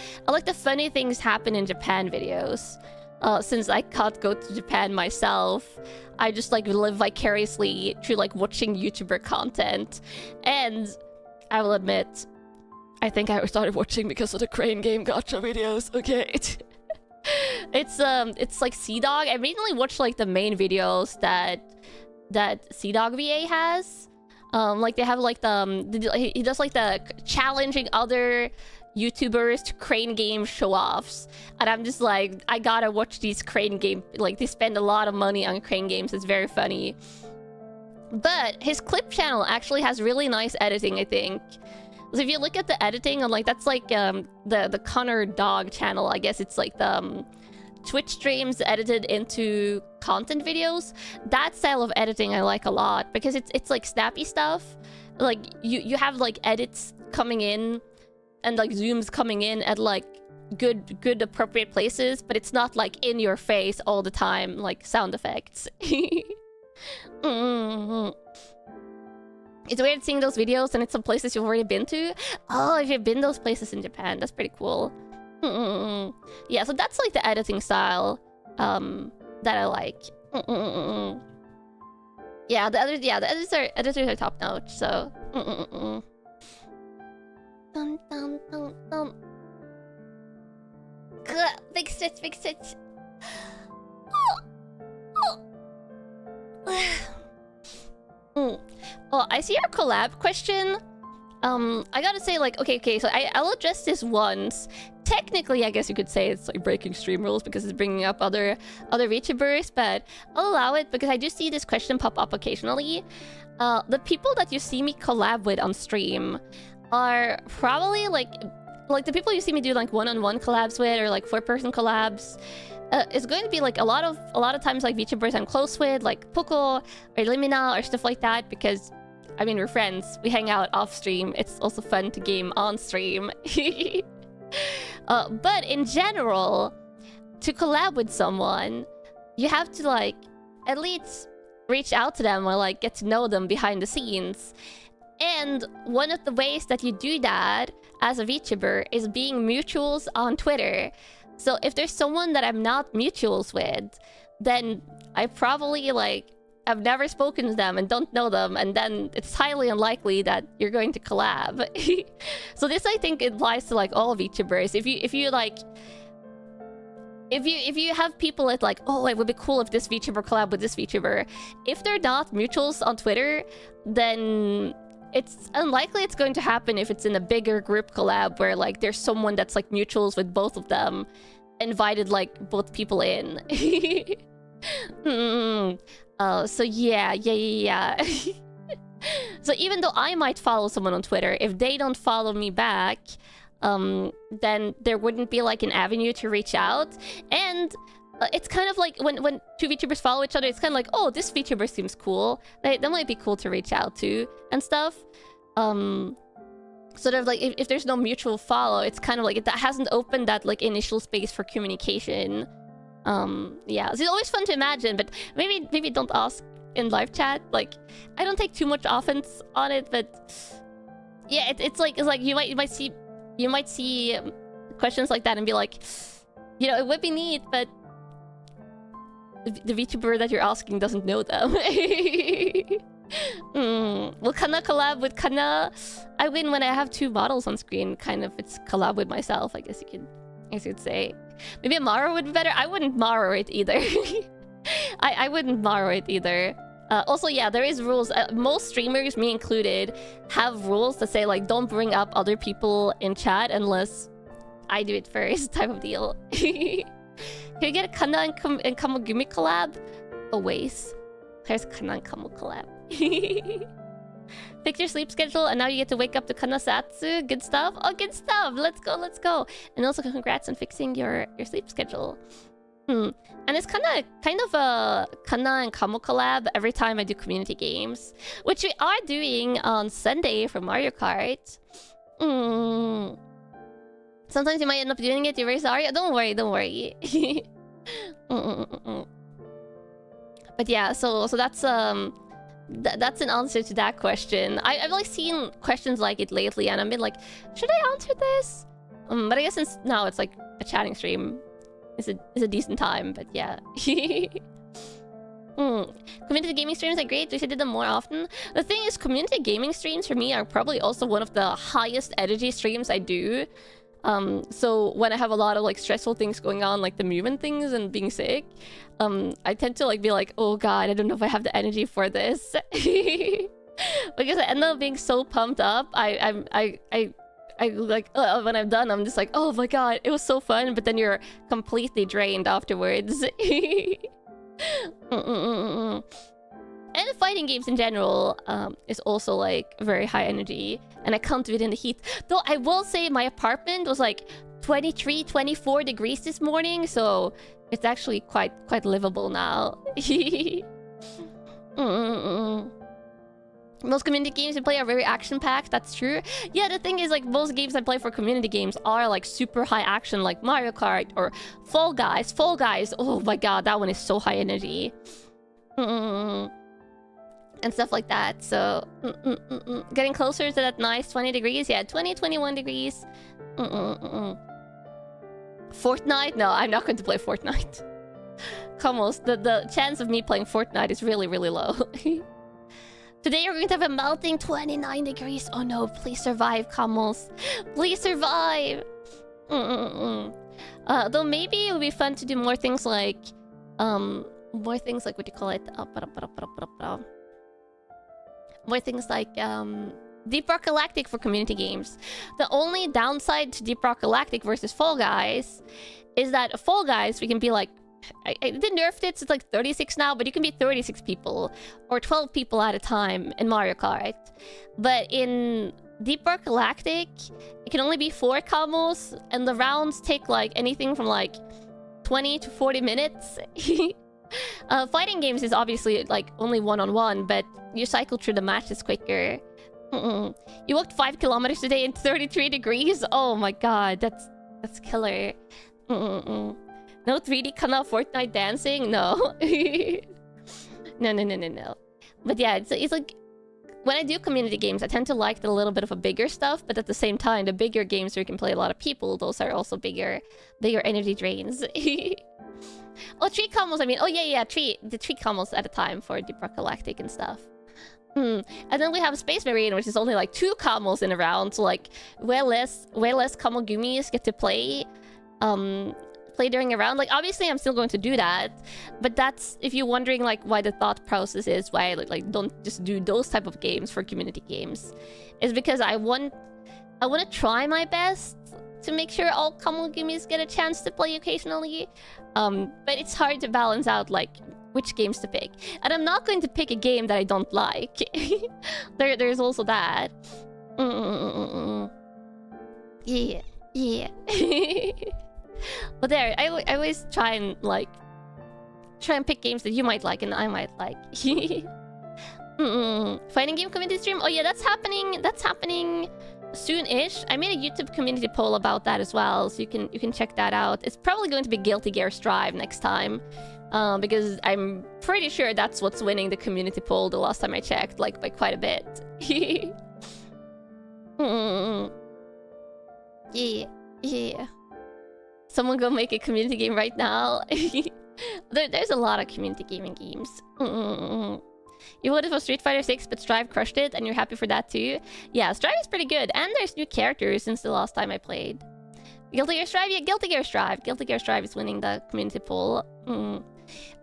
funny things happen in Japan videos. Since I can't go to Japan myself, I just like live vicariously through like watching YouTuber content. And I will admit, I think I started watching because of the Crane Game Gacha videos. Okay. It's like Sea-Dog. I mainly watch like the main videos that Sea-Dog VA has. Like they have like he does like the challenging other YouTubers to Crane Game show-offs, and I'm just like, I gotta watch these Crane Game, like they spend a lot of money on Crane Games. It's very funny. But his clip channel actually has really nice editing, I think. So if you look at the editing on like, that's like the Connor Dog channel, I guess it's like the Twitch streams edited into content videos. That style of editing I like a lot because it's like snappy stuff. Like you have like edits coming in and like zooms coming in at like good appropriate places, but it's not like in your face all the time like sound effects. It's weird seeing those videos and it's some places you've already been to. Oh, if you've been those places in Japan, that's pretty cool. Yeah, so that's like the editing style that I like. Yeah, the editors are top notch, so Dun, dun, dun, dun. Big stitch. Oh, I see your collab question. I gotta say, like, okay, so I'll address this once. Technically, I guess you could say it's like breaking stream rules because it's bringing up other VTubers, but I'll allow it because I do see this question pop up occasionally. The people that you see me collab with on stream are probably like the people you see me do like one-on-one collabs with, or like 4-person collabs. It's going to be like a lot of times like VTubers I'm close with, like Poco or Limina or stuff like that, because I mean, we're friends. We hang out off stream. It's also fun to game on stream. But in general, to collab with someone, you have to like at least reach out to them or like get to know them behind the scenes. And one of the ways that you do that as a VTuber is being mutuals on Twitter. So if there's someone that I'm not mutuals with, then I probably like I've never spoken to them and don't know them, and then it's highly unlikely that you're going to collab. So this, I think, applies to like all VTubers. If you have people that like, oh, it would be cool if this VTuber collab with this VTuber, if they're not mutuals on Twitter, then it's unlikely it's going to happen if it's in a bigger group collab where like there's someone that's like mutuals with both of them, invited like both people in. So yeah. So even though I might follow someone on Twitter, if they don't follow me back, then there wouldn't be like an avenue to reach out. And it's kind of like when two VTubers follow each other, it's kind of like, oh, this VTuber seems cool. That might be cool to reach out to and stuff. Sort of like if there's no mutual follow, it's kind of like that hasn't opened that like initial space for communication. Yeah, so it's always fun to imagine, but maybe don't ask in live chat. Like, I don't take too much offense on it, but yeah, it's like you might see questions like that and be like, you know, it would be neat, but the VTuber that you're asking doesn't know them. Will Kanna collab with Kanna? I win when I have two models on screen. Kind of, it's collab with myself, I guess you could say. Maybe a Maro would be better. I wouldn't Maro it either. I wouldn't Maro it either. Also, yeah, there is rules. Most streamers, me included, have rules that say like don't bring up other people in chat unless I do it first, type of deal. Can we get a Kanna and Kamogumi collab? Always. There's Kanna and Kamo collab. Fix your sleep schedule, and now you get to wake up to Kanna Satsu. Good stuff. Oh, good stuff. Let's go. And also congrats on fixing your sleep schedule. And it's kind of a Kanna and Kamo collab every time I do community games, which we are doing on Sunday for Mario Kart. Sometimes you might end up doing it. You're very sorry. Don't worry. But yeah, so that's that's an answer to that question. I've like seen questions like it lately, and I've been like, should I answer this? But I guess since now it's like a chatting stream, it's a decent time. But yeah. Community gaming streams are great. Wish I did them more often. The thing is, community gaming streams for me are probably also one of the highest energy streams I do. So when I have a lot of like stressful things going on, like the movement things and being sick, I tend to like be like, oh god, I don't know if I have the energy for this. Because I end up being so pumped up. I like when I'm done, I'm just like, oh my god, it was so fun. But then you're completely drained afterwards. And fighting games in general is also like very high energy, and I can't do it in the heat. Though I will say my apartment was like 23, 24 degrees this morning, so it's actually quite livable now. Most community games you play are very action-packed, that's true. Yeah, the thing is, like, most games I play for community games are like super high action, like Mario Kart or Fall Guys. Fall Guys, oh my god, that one is so high energy. And stuff like that. So getting closer to that nice 20 degrees. Yeah, 21 degrees. Fortnite? No, I'm not going to play Fortnite. Almost. The chance of me playing Fortnite is really low. Today you're going to have a melting 29 degrees. Oh no, please survive, Kamos. Please survive. Though maybe it would be fun to do more things like what do you call it? More things like Deep Rock Galactic for community games. The only downside to Deep Rock Galactic versus Fall Guys is that Fall Guys, we can be like, I did nerfed it, so it's like 36 now, but you can be 36 people or 12 people at a time in Mario Kart. But in Deep Rock Galactic, it can only be 4 combos, and the rounds take like anything from like 20 to 40 minutes. Fighting games is obviously like only one-on-one, but you cycle through the matches quicker. You walked 5 kilometers today in 33 degrees? Oh my god, that's killer. No 3D Kanna Fortnite dancing? No. No. But yeah, it's like when I do community games, I tend to like the little bit of a bigger stuff, but at the same time, the bigger games where you can play a lot of people, those are also bigger energy drains. Oh, 3 combos, I mean. Oh, yeah, 3 combos at a time for Deep Rock Galactic and stuff. And then we have Space Marine, which is only like 2 combos in a round, so like way less Kamogumis get to play play during a round. Like, obviously, I'm still going to do that, but that's if you're wondering like why the thought process is why like don't just do those type of games for community games, is because I want to try my best to make sure all Kamogumis get a chance to play occasionally. But it's hard to balance out like which games to pick, and I'm not going to pick a game that I don't like. There's also that. Yeah. But there, I always try and pick games that you might like and I might like. Fighting game community stream? Oh yeah, that's happening soon-ish. I made a YouTube community poll about that as well, so you can check that out. It's probably going to be Guilty Gear Strive next time, because I'm pretty sure that's what's winning the community poll the last time I checked, like by quite a bit. Yeah. Someone go make a community game right now. There's a lot of community gaming games. You voted for Street Fighter 6, but Strive crushed it, and you're happy for that too? Yeah, Strive is pretty good, and there's new characters since the last time I played. Guilty Gear Strive? Yeah, Guilty Gear Strive. Guilty Gear Strive is winning the community poll.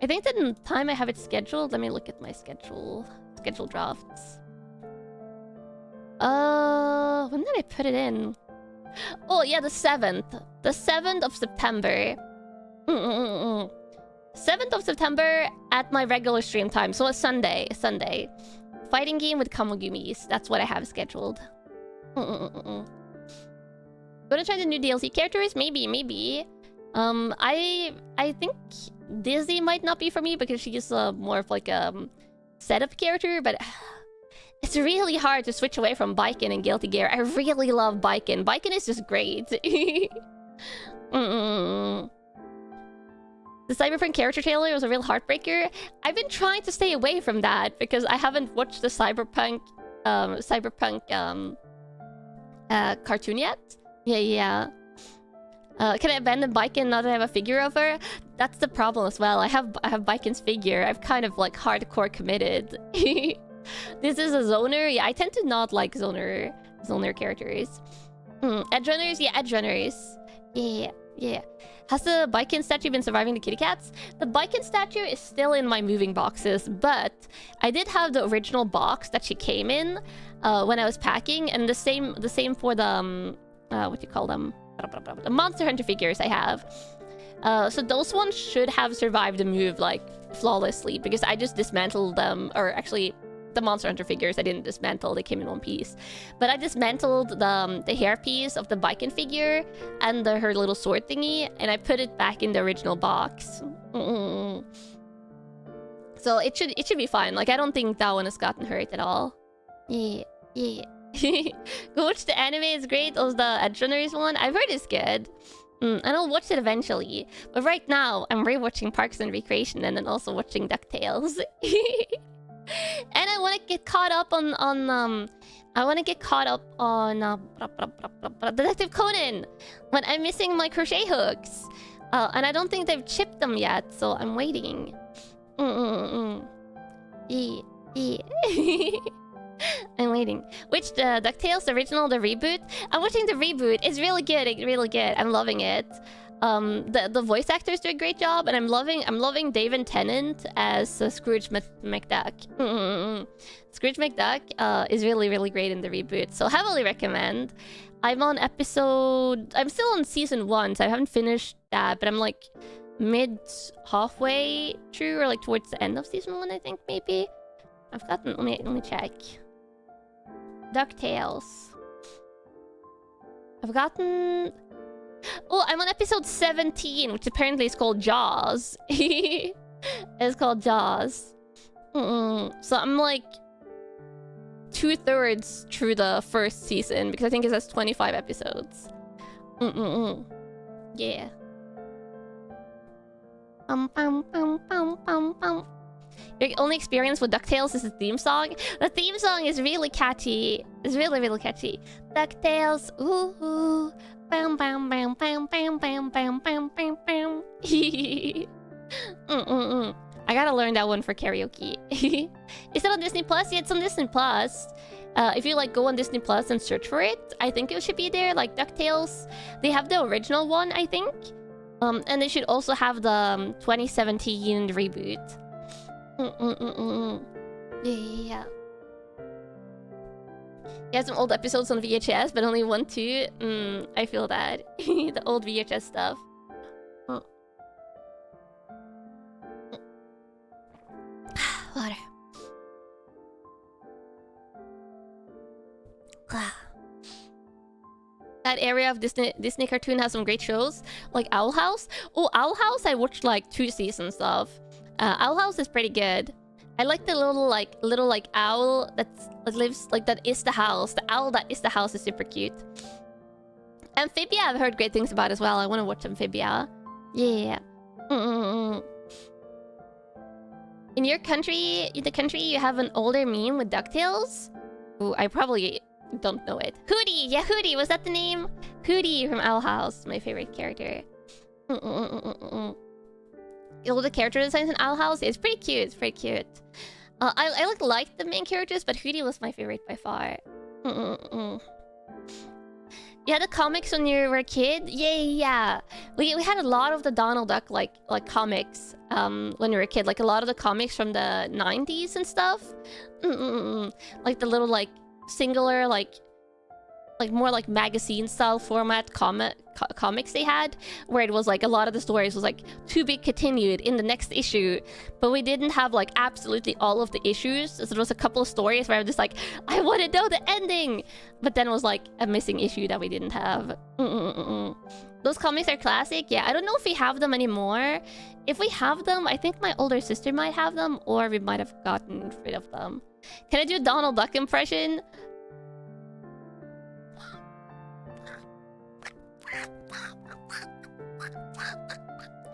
I think that in the time I have it scheduled, let me look at my schedule drafts. When did I put it in? Oh yeah, the 7th. The 7th of September. 7th of September at my regular stream time. So a Sunday. Fighting game with Kamogumis. That's what I have scheduled. Gonna try the new DLC characters? Maybe. I think Dizzy might not be for me because she's more of like a setup character, but it's really hard to switch away from Baiken and Guilty Gear. I really love Baiken. Baiken is just great. The Cyberpunk character trailer was a real heartbreaker. I've been trying to stay away from that because I haven't watched the Cyberpunk cartoon yet. Yeah. Can I abandon Baiken now that I have a figure of her? That's the problem as well. I have Baiken's figure. I've kind of like hardcore committed. This is a zoner. Yeah, I tend to not like zoner characters. Edge runners? Yeah, edge runners. Yeah. Has the Baiken statue been surviving the kitty cats? The Baiken statue is still in my moving boxes, but I did have the original box that she came in when I was packing, and the same for the what do you call them? The Monster Hunter figures I have. So those ones should have survived the move like flawlessly because I just dismantled them, or actually the Monster Hunter figures I didn't dismantle, they came in one piece. But I dismantled the hairpiece of the Baiken figure and her little sword thingy, and I put it back in the original box. So it should be fine. Like, I don't think that one has gotten hurt at all. Yeah. Go watch the anime, it's great. Also the Edge Runners one, I've heard it's good. And I'll watch it eventually. But right now, I'm rewatching Parks and Recreation and then also watching DuckTales. And I want to get caught up on Detective Conan when I'm missing my crochet hooks. And I don't think they've chipped them yet, so I'm waiting. Yeah. I'm waiting. Which the DuckTales, the original, the reboot? I'm watching the reboot. It's really good. I'm loving it. The voice actors do a great job, and I'm loving David Tennant as Scrooge McDuck. Scrooge McDuck is really great in the reboot, so heavily recommend. I'm still on season 1, so I haven't finished that, but I'm like halfway through, or like towards the end of season 1, I think, maybe. I've gotten, let me check. DuckTales. I've gotten... Oh, I'm on episode 17, which apparently is called Jaws. It's called Jaws. So I'm like 2/3 through the first season, because I think it has 25 episodes. Yeah. Your only experience with DuckTales is the theme song? The theme song is really catchy. It's really catchy. DuckTales, ooh, bam bam bam bam bam bam bam bam bam bam. I gotta learn that one for karaoke. Is it on Disney Plus? Yeah, it's on Disney Plus. If you like go on Disney Plus and search for it, I think it should be there. Like DuckTales, they have the original one, I think. And they should also have the 2017 reboot. Yeah. He has some old episodes on VHS, but only 1, 2. I feel that. The old VHS stuff. Water. That area of Disney cartoon has some great shows, like Owl House. Oh, Owl House I watched like 2 seasons of. Owl House is pretty good. I like the little owl that lives like that is the house. The owl that is the house is super cute. Amphibia I've heard great things about as well. I want to watch Amphibia. Yeah. In your country, you have an older meme with DuckTales? Ooh, I probably don't know it. Hootie! Yeah, Hootie! Was that the name? Hootie from Owl House. My favorite character. All the character designs in Owl House, it's pretty cute. It's pretty cute. I like the main characters, but Hootie was my favorite by far. You had the comics when you were a kid? Yeah. We had a lot of the Donald Duck like comics when we were a kid. Like a lot of the comics from the 90s and stuff. Like the little like singular like more like magazine style format comics they had, where it was like a lot of the stories was like to be continued in the next issue, but we didn't have like absolutely all of the issues. So there was a couple of stories where I was just like, I want to know the ending, but then it was like a missing issue that we didn't have. Those comics are classic. Yeah, I don't know if we have them anymore. If we have them, I think my older sister might have them, or we might have gotten rid of them. Can I do a Donald Duck impression?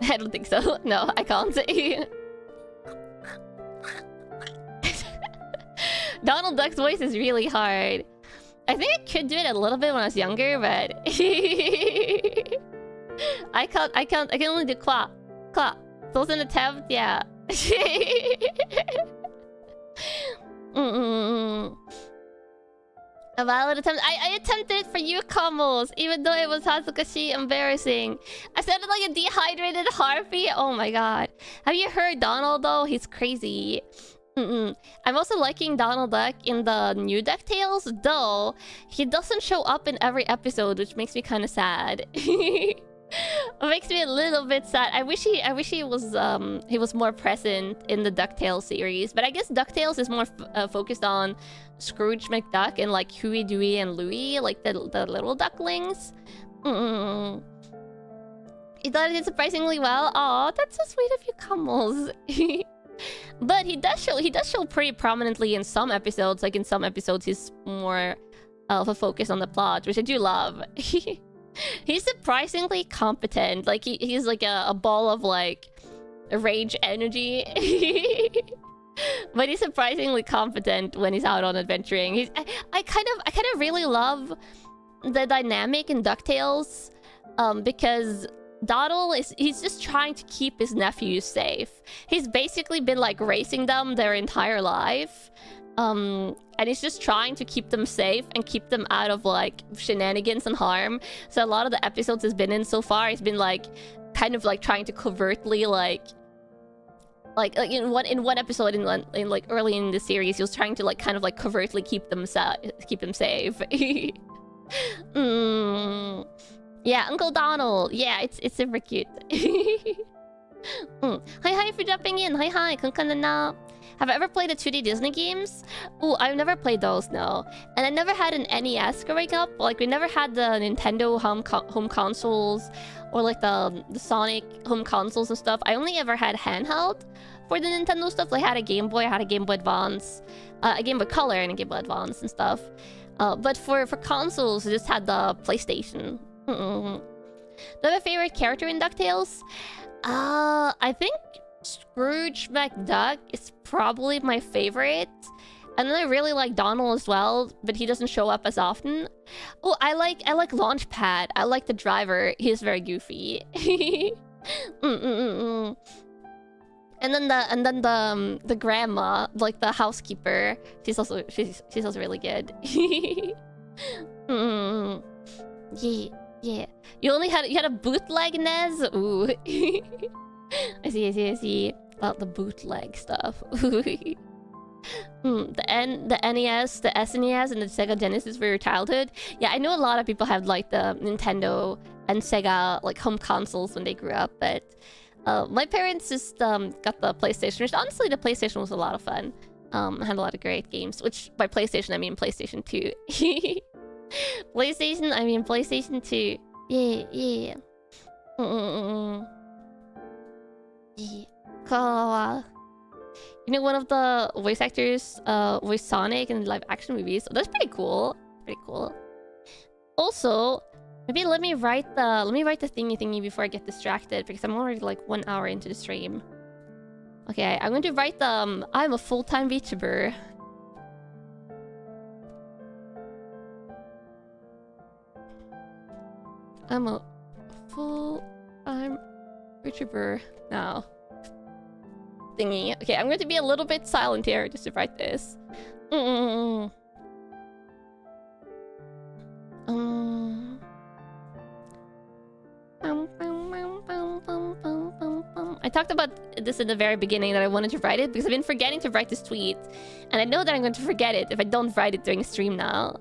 I don't think so. No, I can't. Donald Duck's voice is really hard. I think I could do it a little bit when I was younger, but I can only do qua. So it's an attempt, yeah. A valid attempt. I attempted it for you, Kamos, even though it was hazukashi, embarrassing. I sounded like a dehydrated harpy. Oh my god. Have you heard Donald though? He's crazy. I'm also liking Donald Duck in the new DuckTales, though he doesn't show up in every episode, which makes me kind of sad. It makes me a little bit sad. I wish he was more present in the DuckTales series, but I guess DuckTales is more focused on Scrooge McDuck and like Huey, Dewey, and Louie, like the little ducklings. You thought it did surprisingly well. Aw, that's so sweet of you, Kamals. But he does show pretty prominently in some episodes. Like in some episodes, he's more of a focus on the plot, which I do love. He's surprisingly competent. Like he's like a ball of like rage energy. But he's surprisingly competent when he's out on adventuring. I kind of really love the dynamic in DuckTales, because Donald he's just trying to keep his nephews safe. He's basically been like raising them their entire life. And he's just trying to keep them safe and keep them out of like shenanigans and harm. So a lot of the episodes he's been in so far, he's been like kind of like trying to covertly like in one episode in like early in the series, he was trying to like kind of like covertly keep them safe. Yeah, Uncle Donald. Yeah, it's super cute. Hi for jumping in. Hi, Kanna. Have I ever played the 2D Disney games? Oh, I've never played those, no. And I never had an NES growing up. Like, we never had the Nintendo home consoles or like the Sonic home consoles and stuff. I only ever had handheld for the Nintendo stuff. I had a Game Boy, I had a Game Boy Advance, a Game Boy Color and a Game Boy Advance and stuff. But for consoles, I just had the PlayStation. Do I have a favorite character in DuckTales? I think Scrooge McDuck is probably my favorite. And then I really like Donald as well, but he doesn't show up as often. Oh, I like Launchpad. I like the driver. He's very goofy. And then the grandma, like the housekeeper, she's also really good. Yeah. Yeah. You had a bootleg NES? Ooh. I see. About the bootleg stuff. The NES, the SNES, and the Sega Genesis for your childhood. Yeah, I know a lot of people have like the Nintendo and Sega like home consoles when they grew up, but my parents just got the PlayStation, which honestly the PlayStation was a lot of fun. Had a lot of great games, which by PlayStation I mean PlayStation 2. PlayStation 2. Yeah. Yeah. Cool. You know, one of the voice actors voiced Sonic in live action movies. So that's pretty cool. Pretty cool. Also, maybe let me write the thingy before I get distracted, because I'm already like 1 hour into the stream. Okay, I'm going to write the I'm a full-time VTuber. I'm a full-time VTuber now. Thingy. Okay, I'm going to be a little bit silent here just to write this. I talked about this in the very beginning that I wanted to write it because I've been forgetting to write this tweet, and I know that I'm going to forget it if I don't write it during a stream now.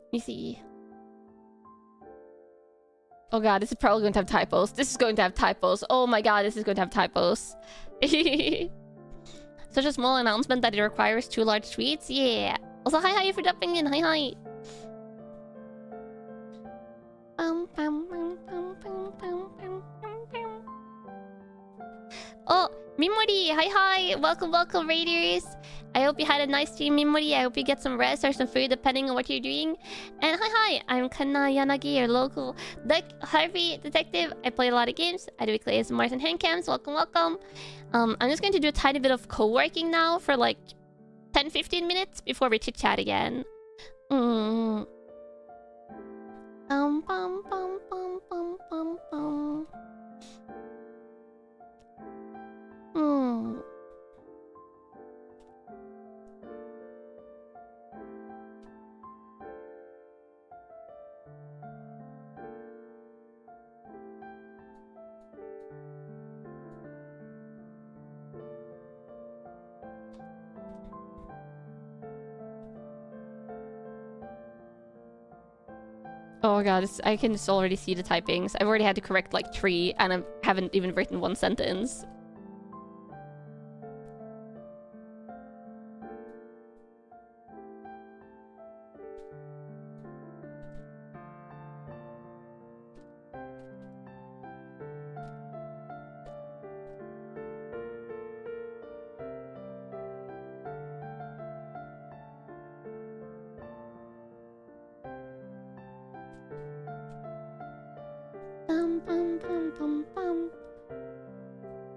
Let me see. Oh god, this is probably going to have typos. This is going to have typos. Oh my god, this is going to have typos. Such a small announcement that it requires 2 large tweets? Yeah. Also, hi for jumping in. Hi. Oh, Mimori! Hi! Welcome, Raiders! I hope you had a nice stream, Mimori. I hope you get some rest or some food, depending on what you're doing. And hi! I'm Kanna Yanagi, your local Harvey detective. I play a lot of games. I do weekly ASMRs and handcams. Welcome. I'm just going to do a tiny bit of co-working now for like 10-15 minutes before we chit-chat again. Oh god, I can just already see the typings. I've already had to correct like 3, and I haven't even written 1 sentence.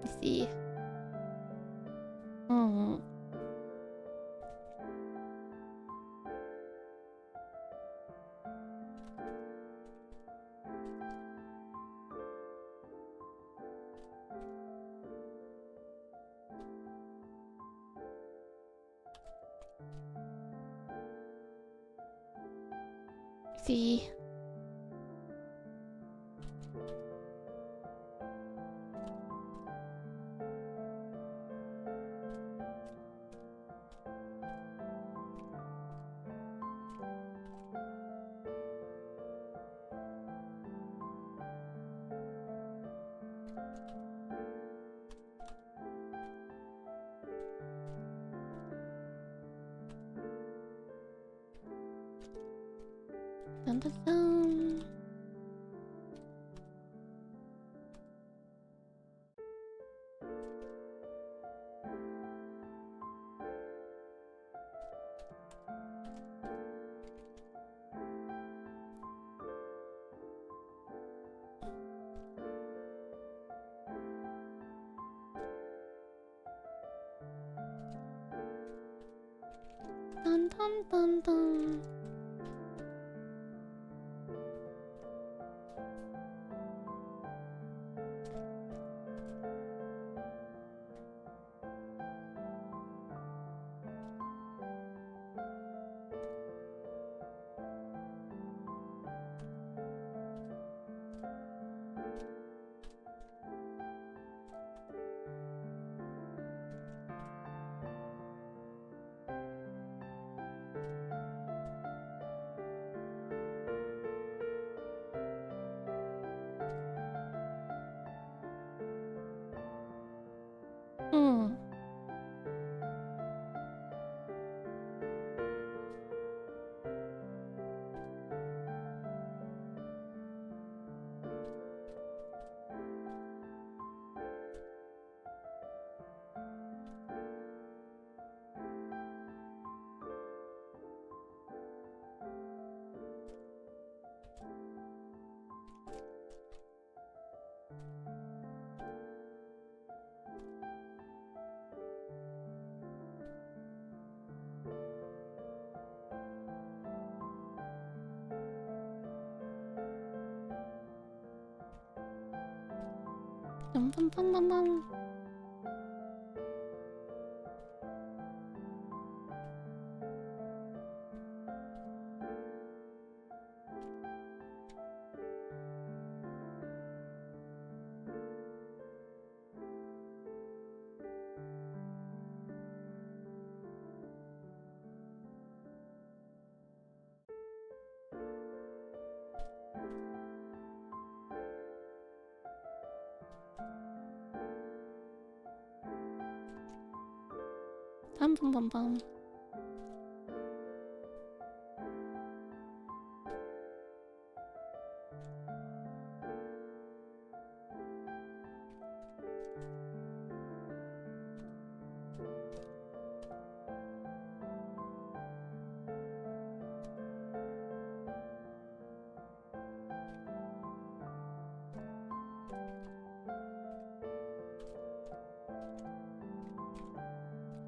Let's see. See. Dun, dun, dun. dun dun dun. Hmm. Bum, bum, bum, bum, bum. Bum, bum, bum, bum.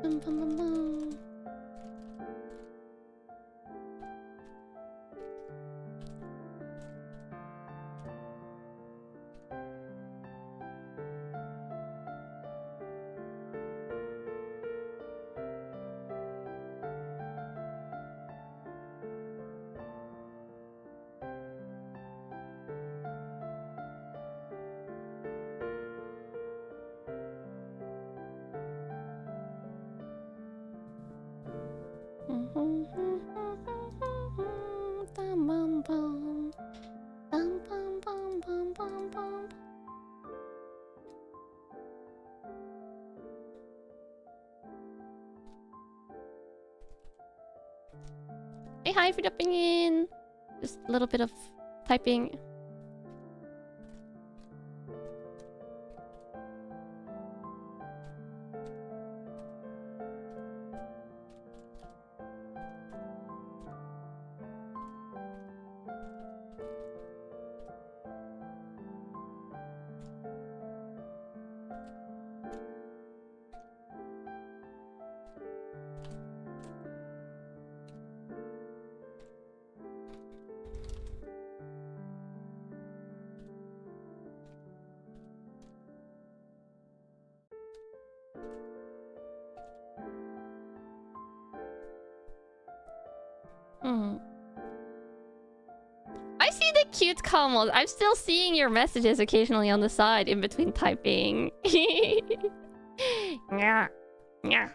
Bum, bum, bum, bum. Dum, bum, bum. Bum, bum, bum, bum, bum, bum. Hey, hi for jumping in. Just a little bit of typing. I see the cute comments. I'm still seeing your messages occasionally on the side in between typing. Yeah. Yeah.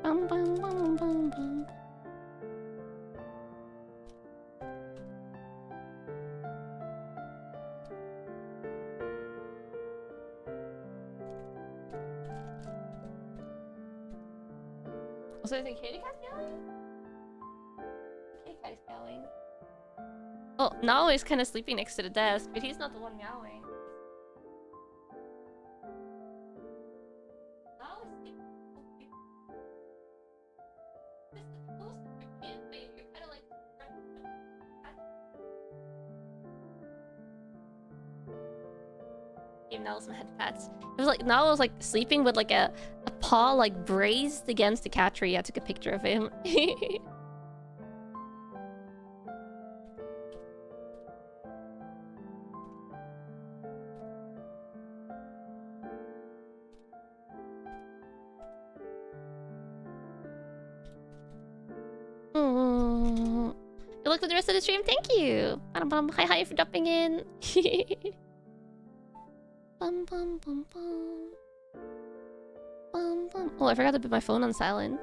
Bum, bum, bum, bum, bum. So I think Katie Cat's yelling? Katie Cat is yelling. Oh, Nao is kind of sleeping next to the desk, but he's not the one meowing. Nao is sleeping. This is close to your kid, but you're kind of like. Gave Nao some head pats. It was like Nao was like sleeping with like a paw like braced against the cat tree. I took a picture of him. Good luck with the rest of the stream. Thank you. Hi for dropping in. Bum, bum, bum, bum. Bum, bum. Oh, I forgot to put my phone on silent.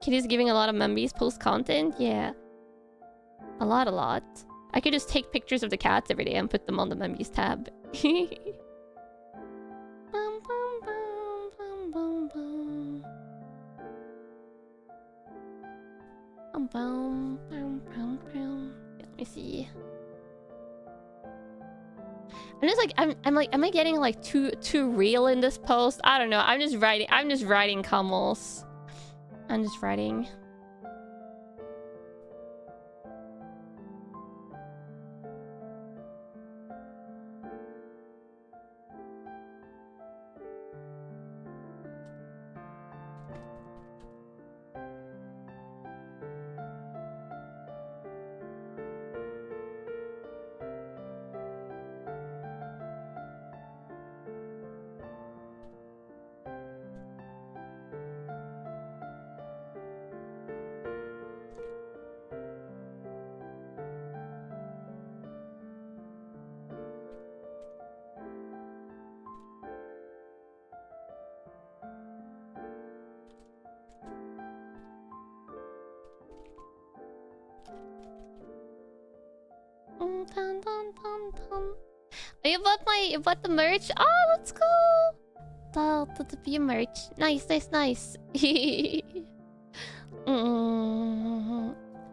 Kitty's giving a lot of membies post content. Yeah, a lot. I could just take pictures of the cats every day and put them on the membies tab. Bum, bum, bum, bum, bum, bum. Bum, bum, bum, bum, bum. Let me see. I'm just like I'm like, am I getting like too real in this post? I don't know. I'm just writing Camels. I'm just writing. Dun, dun, dun, dun. Oh, you bought the merch? Oh, let's go! The view merch. Nice.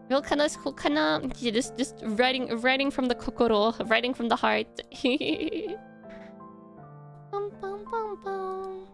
Real Kanna is cool. Kanna, yeah, just writing from the kokoro, writing from the heart. Bum, bum, bum, bum.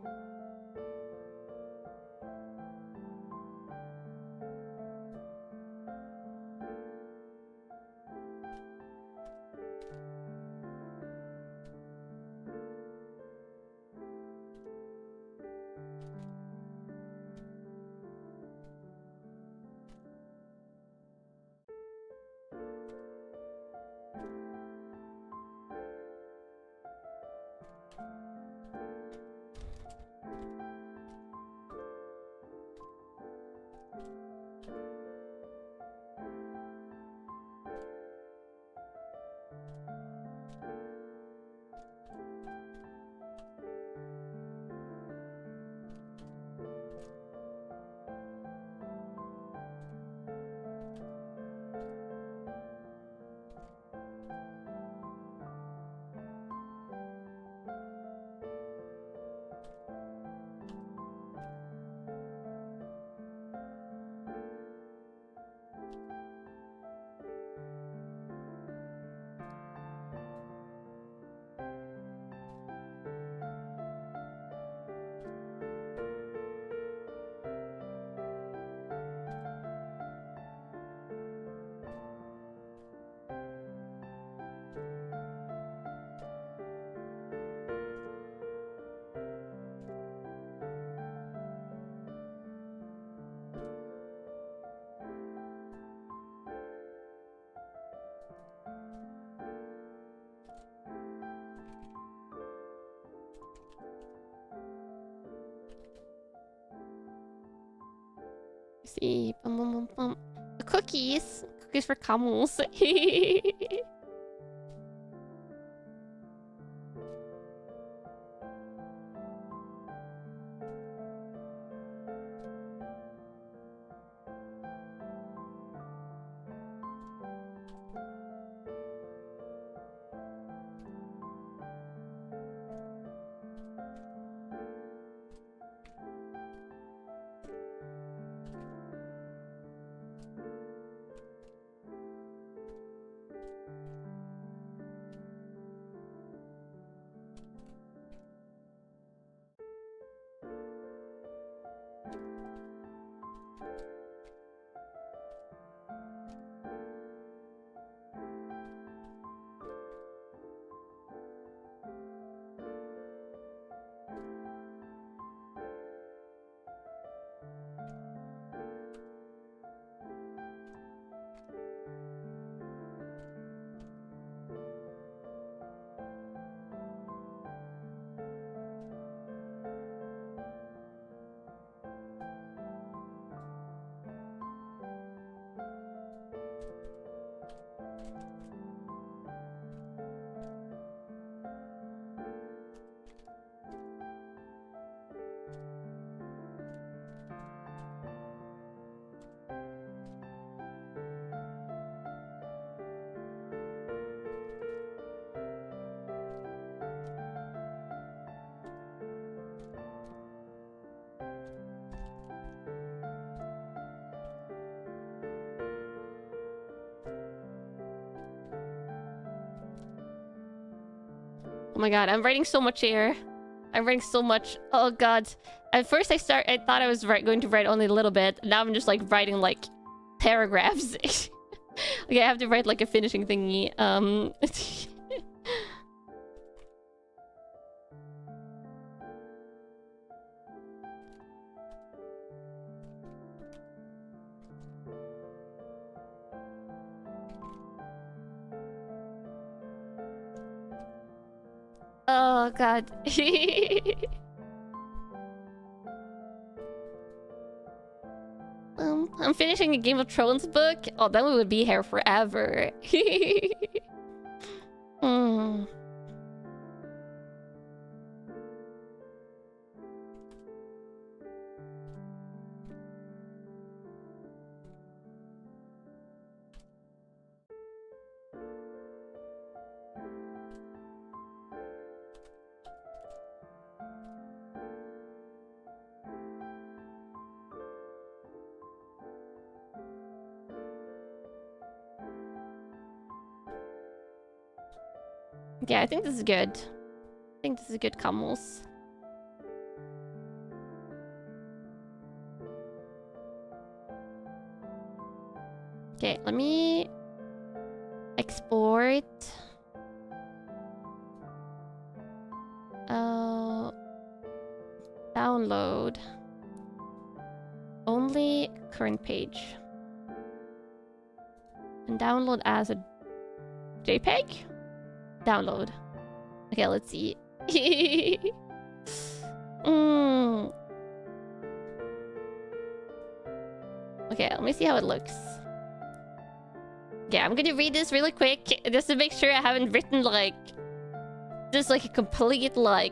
See, bum, bum, bum, bum. The cookies for camels. Oh my god, I'm writing so much here. I'm writing so much. Oh god. At first I thought I was going to write only a little bit. Now I'm just like writing like paragraphs. Okay, I have to write like a finishing thingy. Oh god. I'm finishing a Game of Thrones book. Oh, then we would be here forever. Hmm. Yeah, I think this is good. I think this is good, Camels. Okay, let me export. Download. Only current page. And download as a JPEG? Download. Okay, let's see. Okay, let me see how it looks. Okay, I'm gonna read this really quick just to make sure I haven't written like just like a complete like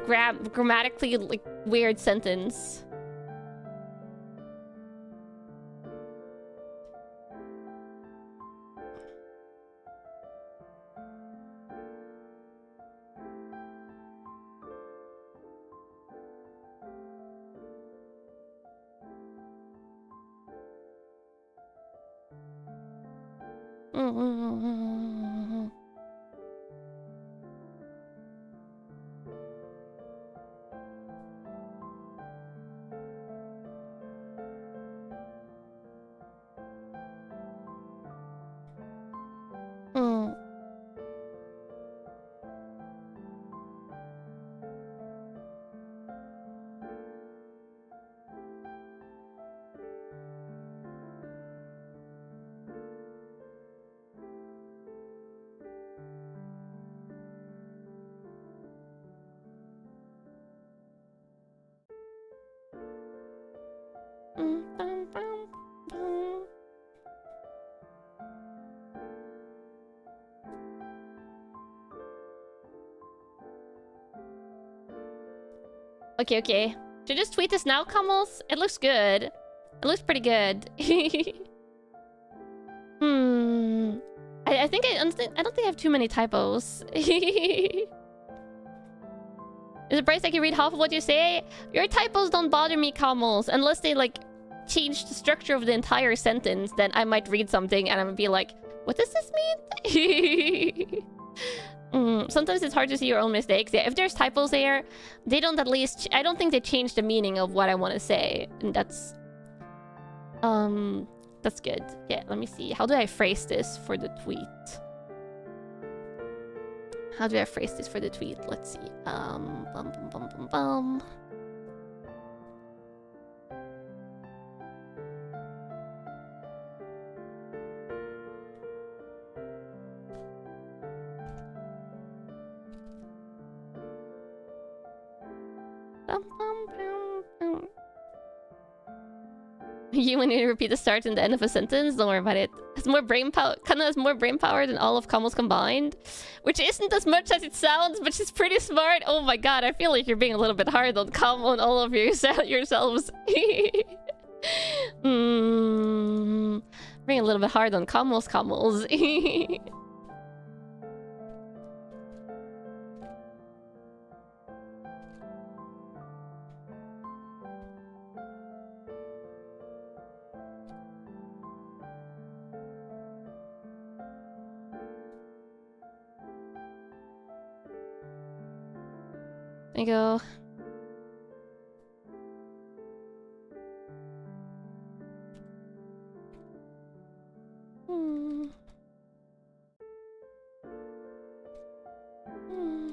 grammatically like weird sentence. Okay, okay. Should I just tweet this now, Camels? It looks good. It looks pretty good. I think I don't think I have too many typos. Is it Bryce I can read half of what you say? Your typos don't bother me, Camels, unless they like change the structure of the entire sentence. Then I might read something and I'm gonna be like, what does this mean? Sometimes it's hard to see your own mistakes. Yeah, if there's typos there, they don't at least... I don't think they change the meaning of what I want to say. And that's... That's good. Yeah, let me see. How do I phrase this for the tweet? How do I phrase this for the tweet? Let's see. Bum, bum, bum, bum, bum. You when you repeat the start and the end of a sentence, don't worry about it. Has more brain power. Kanna has more brain power than all of Camels combined, which isn't as much as it sounds, but she's pretty smart. Oh my god, I feel like you're being a little bit hard on Camel and all of yourselves. Being a little bit hard on Camels. me go. Hmm. Hmm.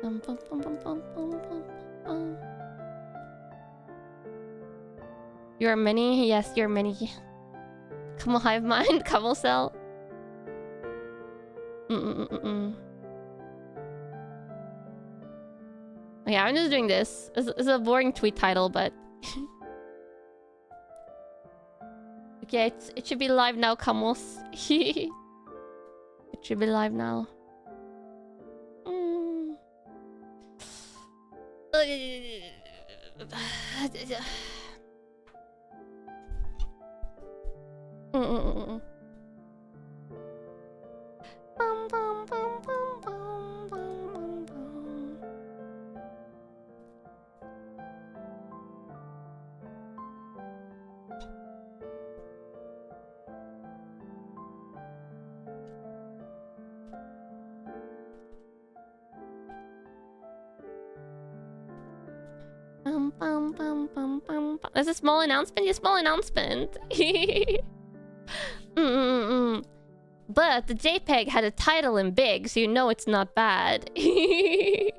Bum, bum, bum, bum, bum, bum, bum, bum. You're many? Yes, you're many. Camel hive mind, camel cell. Yeah, I'm just doing this. It's a boring tweet title, but okay, it should be live now, camels. It should be live now. There's a small announcement. A small announcement. But the JPEG had a title in big, so you know it's not bad. Wait,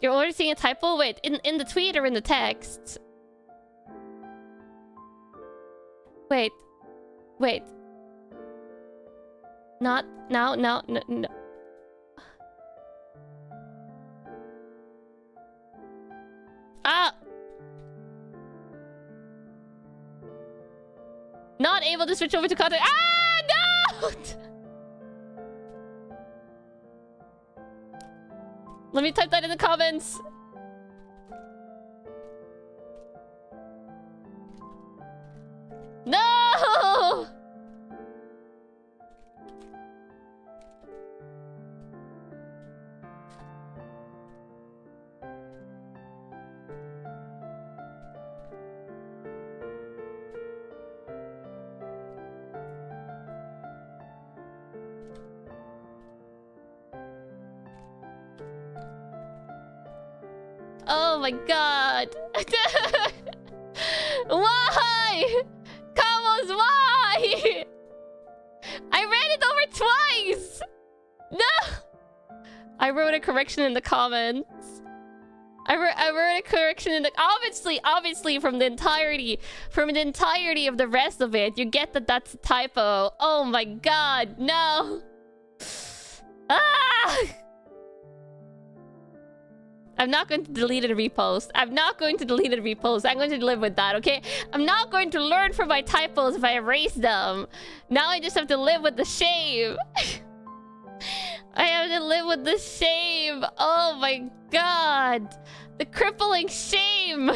you're already seeing a typo? Wait, in the tweet or in the text? Wait. Not now, no. Ah! Not able to switch over to content. Ah, no! Let me type that in the comments. No! Oh my god. Why? Kamos, why? I read it over twice. No. I wrote a correction in the comments. I wrote a correction in the obviously from the entirety of the rest of it, you get that that's a typo. Oh my god, no. Ah! I'm not going to delete a repost. I'm going to live with that, okay? I'm not going to learn from my typos if I erase them. Now I just have to live with the shame. I have to live with the shame. Oh my god. The crippling shame.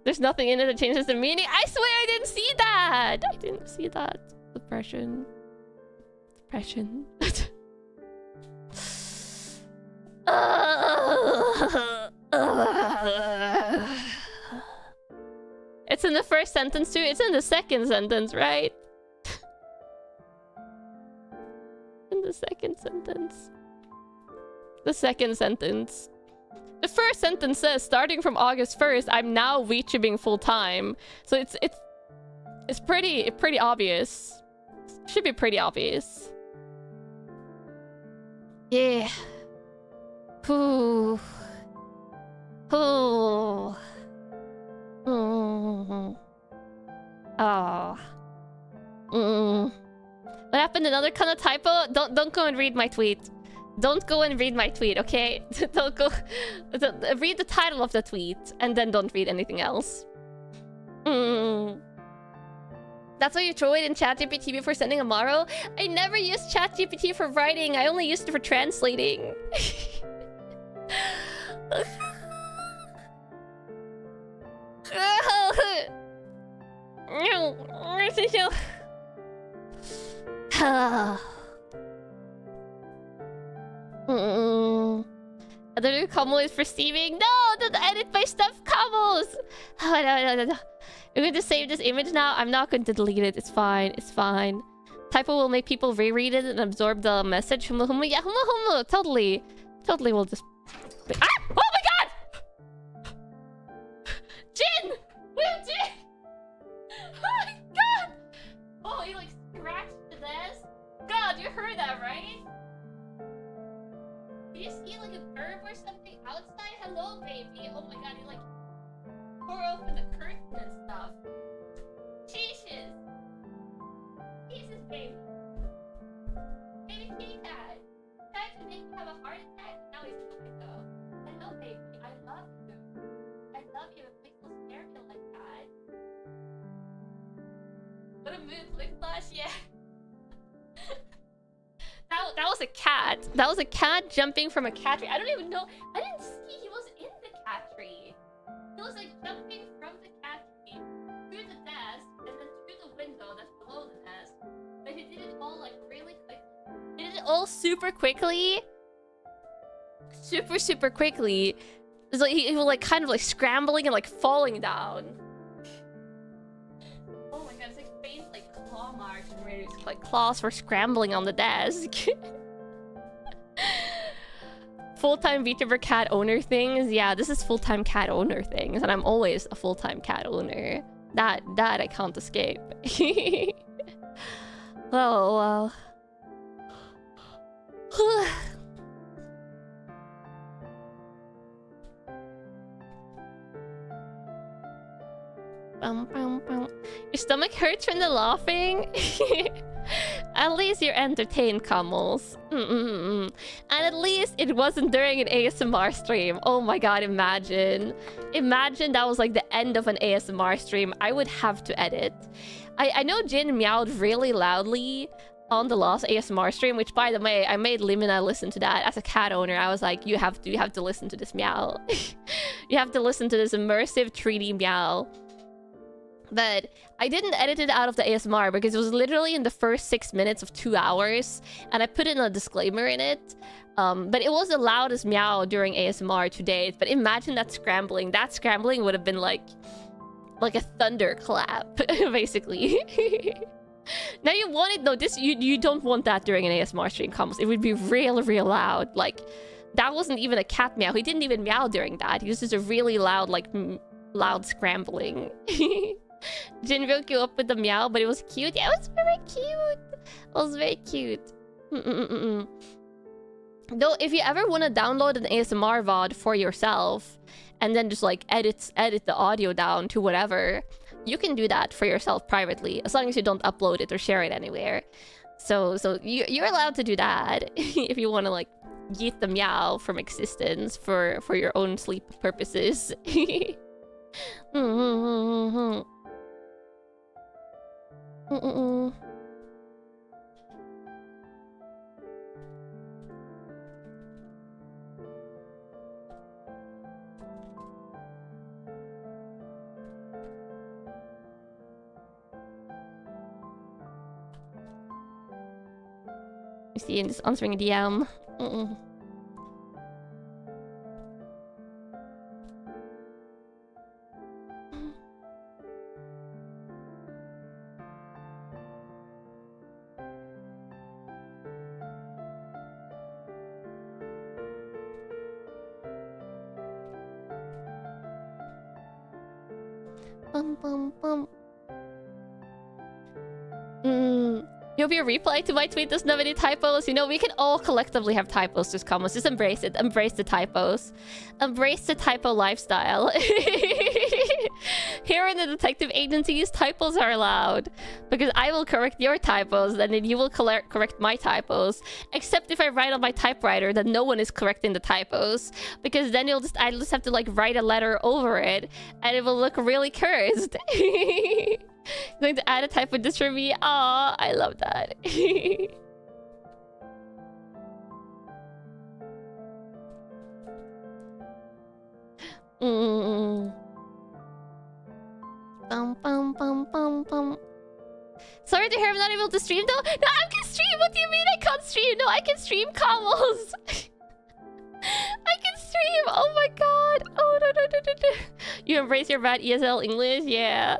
There's nothing in it that changes the meaning. I swear I didn't see that. I didn't see that. Depression. It's in the first sentence too. It's in the second sentence, right? In the second sentence. The second sentence. The first sentence says, starting from August 1st, I'm now VTubing full time. So it's pretty obvious. Should be pretty obvious. Yeah. Ooh. Ooh. Oh. What happened? Another kind of typo? Don't go and read my tweet. Don't go and read my tweet, okay? Don't go... read the title of the tweet, and then don't read anything else. That's why you throw it in ChatGPT before sending a Amaro? I never used ChatGPT for writing. I only used it for translating. Other Kamo is perceiving. No, don't edit my stuff, Kamos. No. You're going to save this image now. I'm not going to delete it. It's fine. It's fine. Typo will make people reread it and absorb the message. Yeah, totally. Totally will just... Ah! Oh my god! Jin! Wait, Jin! Oh my god! Oh, he like scratched the desk. God, you heard that, right? Did you see like a bird or something outside? Hello, baby. Oh my god, he like tore open the curtain and stuff. Jesus! Jesus, baby. Baby kitty cat. Tried to make me have a heart attack. Now he's going though. Hello, baby. I love you. I love you. It makes me scare me like that. What a mood quick flash, yeah. That was a cat. That was a cat jumping from a cat tree. I don't even know. I didn't see he was in the cat tree. He was like jumping from the cat tree through the desk and then through the window that's below the desk. But he did it all like really quick. He did it all super quickly. Super quickly. It's like he was like kind of like scrambling and like falling down. Oh my god, it's like faint like claw marks and where it's like claws for scrambling on the desk. Full-time VTuber cat owner things. Yeah, this is full-time cat owner things, and I'm always a full-time cat owner. That I can't escape. Oh well. Your stomach hurts from the laughing? At least you're entertained, Camels. And at least it wasn't during an ASMR stream. Oh my god, imagine. Imagine that was like the end of an ASMR stream. I would have to edit. I know Jin meowed really loudly on the last ASMR stream, which by the way, I made Limina listen to that. As a cat owner, I was like, you have to listen to this meow. You have to listen to this immersive 3D meow. But I didn't edit it out of the ASMR because it was literally in the first 6 minutes of 2 hours, and I put in a disclaimer in it. But it was the loudest meow during ASMR to date. But imagine that scrambling. That scrambling would have been like a thunderclap, basically. Now you want it though. You don't want that during an ASMR stream, comes. It would be real loud. Like that wasn't even a cat meow. He didn't even meow during that. He was just a really loud, like loud scrambling. Jin woke you up with the meow, but it was cute. Yeah, it was very cute. It was very cute. Though, if you ever want to download an ASMR VOD for yourself and then just like edit the audio down to whatever, you can do that for yourself privately, as long as you don't upload it or share it anywhere. So you're allowed to do that if you want to like yeet the meow from existence for your own sleep purposes. You see, I'm just answering a DM. You'll be a reply to my tweet doesn't have any typos. You know, we can all collectively have typos, just comments. Just embrace it. Embrace the typos. Embrace the typo lifestyle. Here in the detective agencies, typos are allowed. Because I will correct your typos, and then you will correct my typos. Except if I write on my typewriter, then no one is correcting the typos. Because then I'll just have to like write a letter over it, and it will look really cursed. Going to add a typo just for me. Aw, I love that. Sorry to hear I'm not able to stream though. No, I can stream. What do you mean I can't stream? No, I can stream Camels. I can stream. Oh my god. Oh no. You embrace your bad ESL English? Yeah.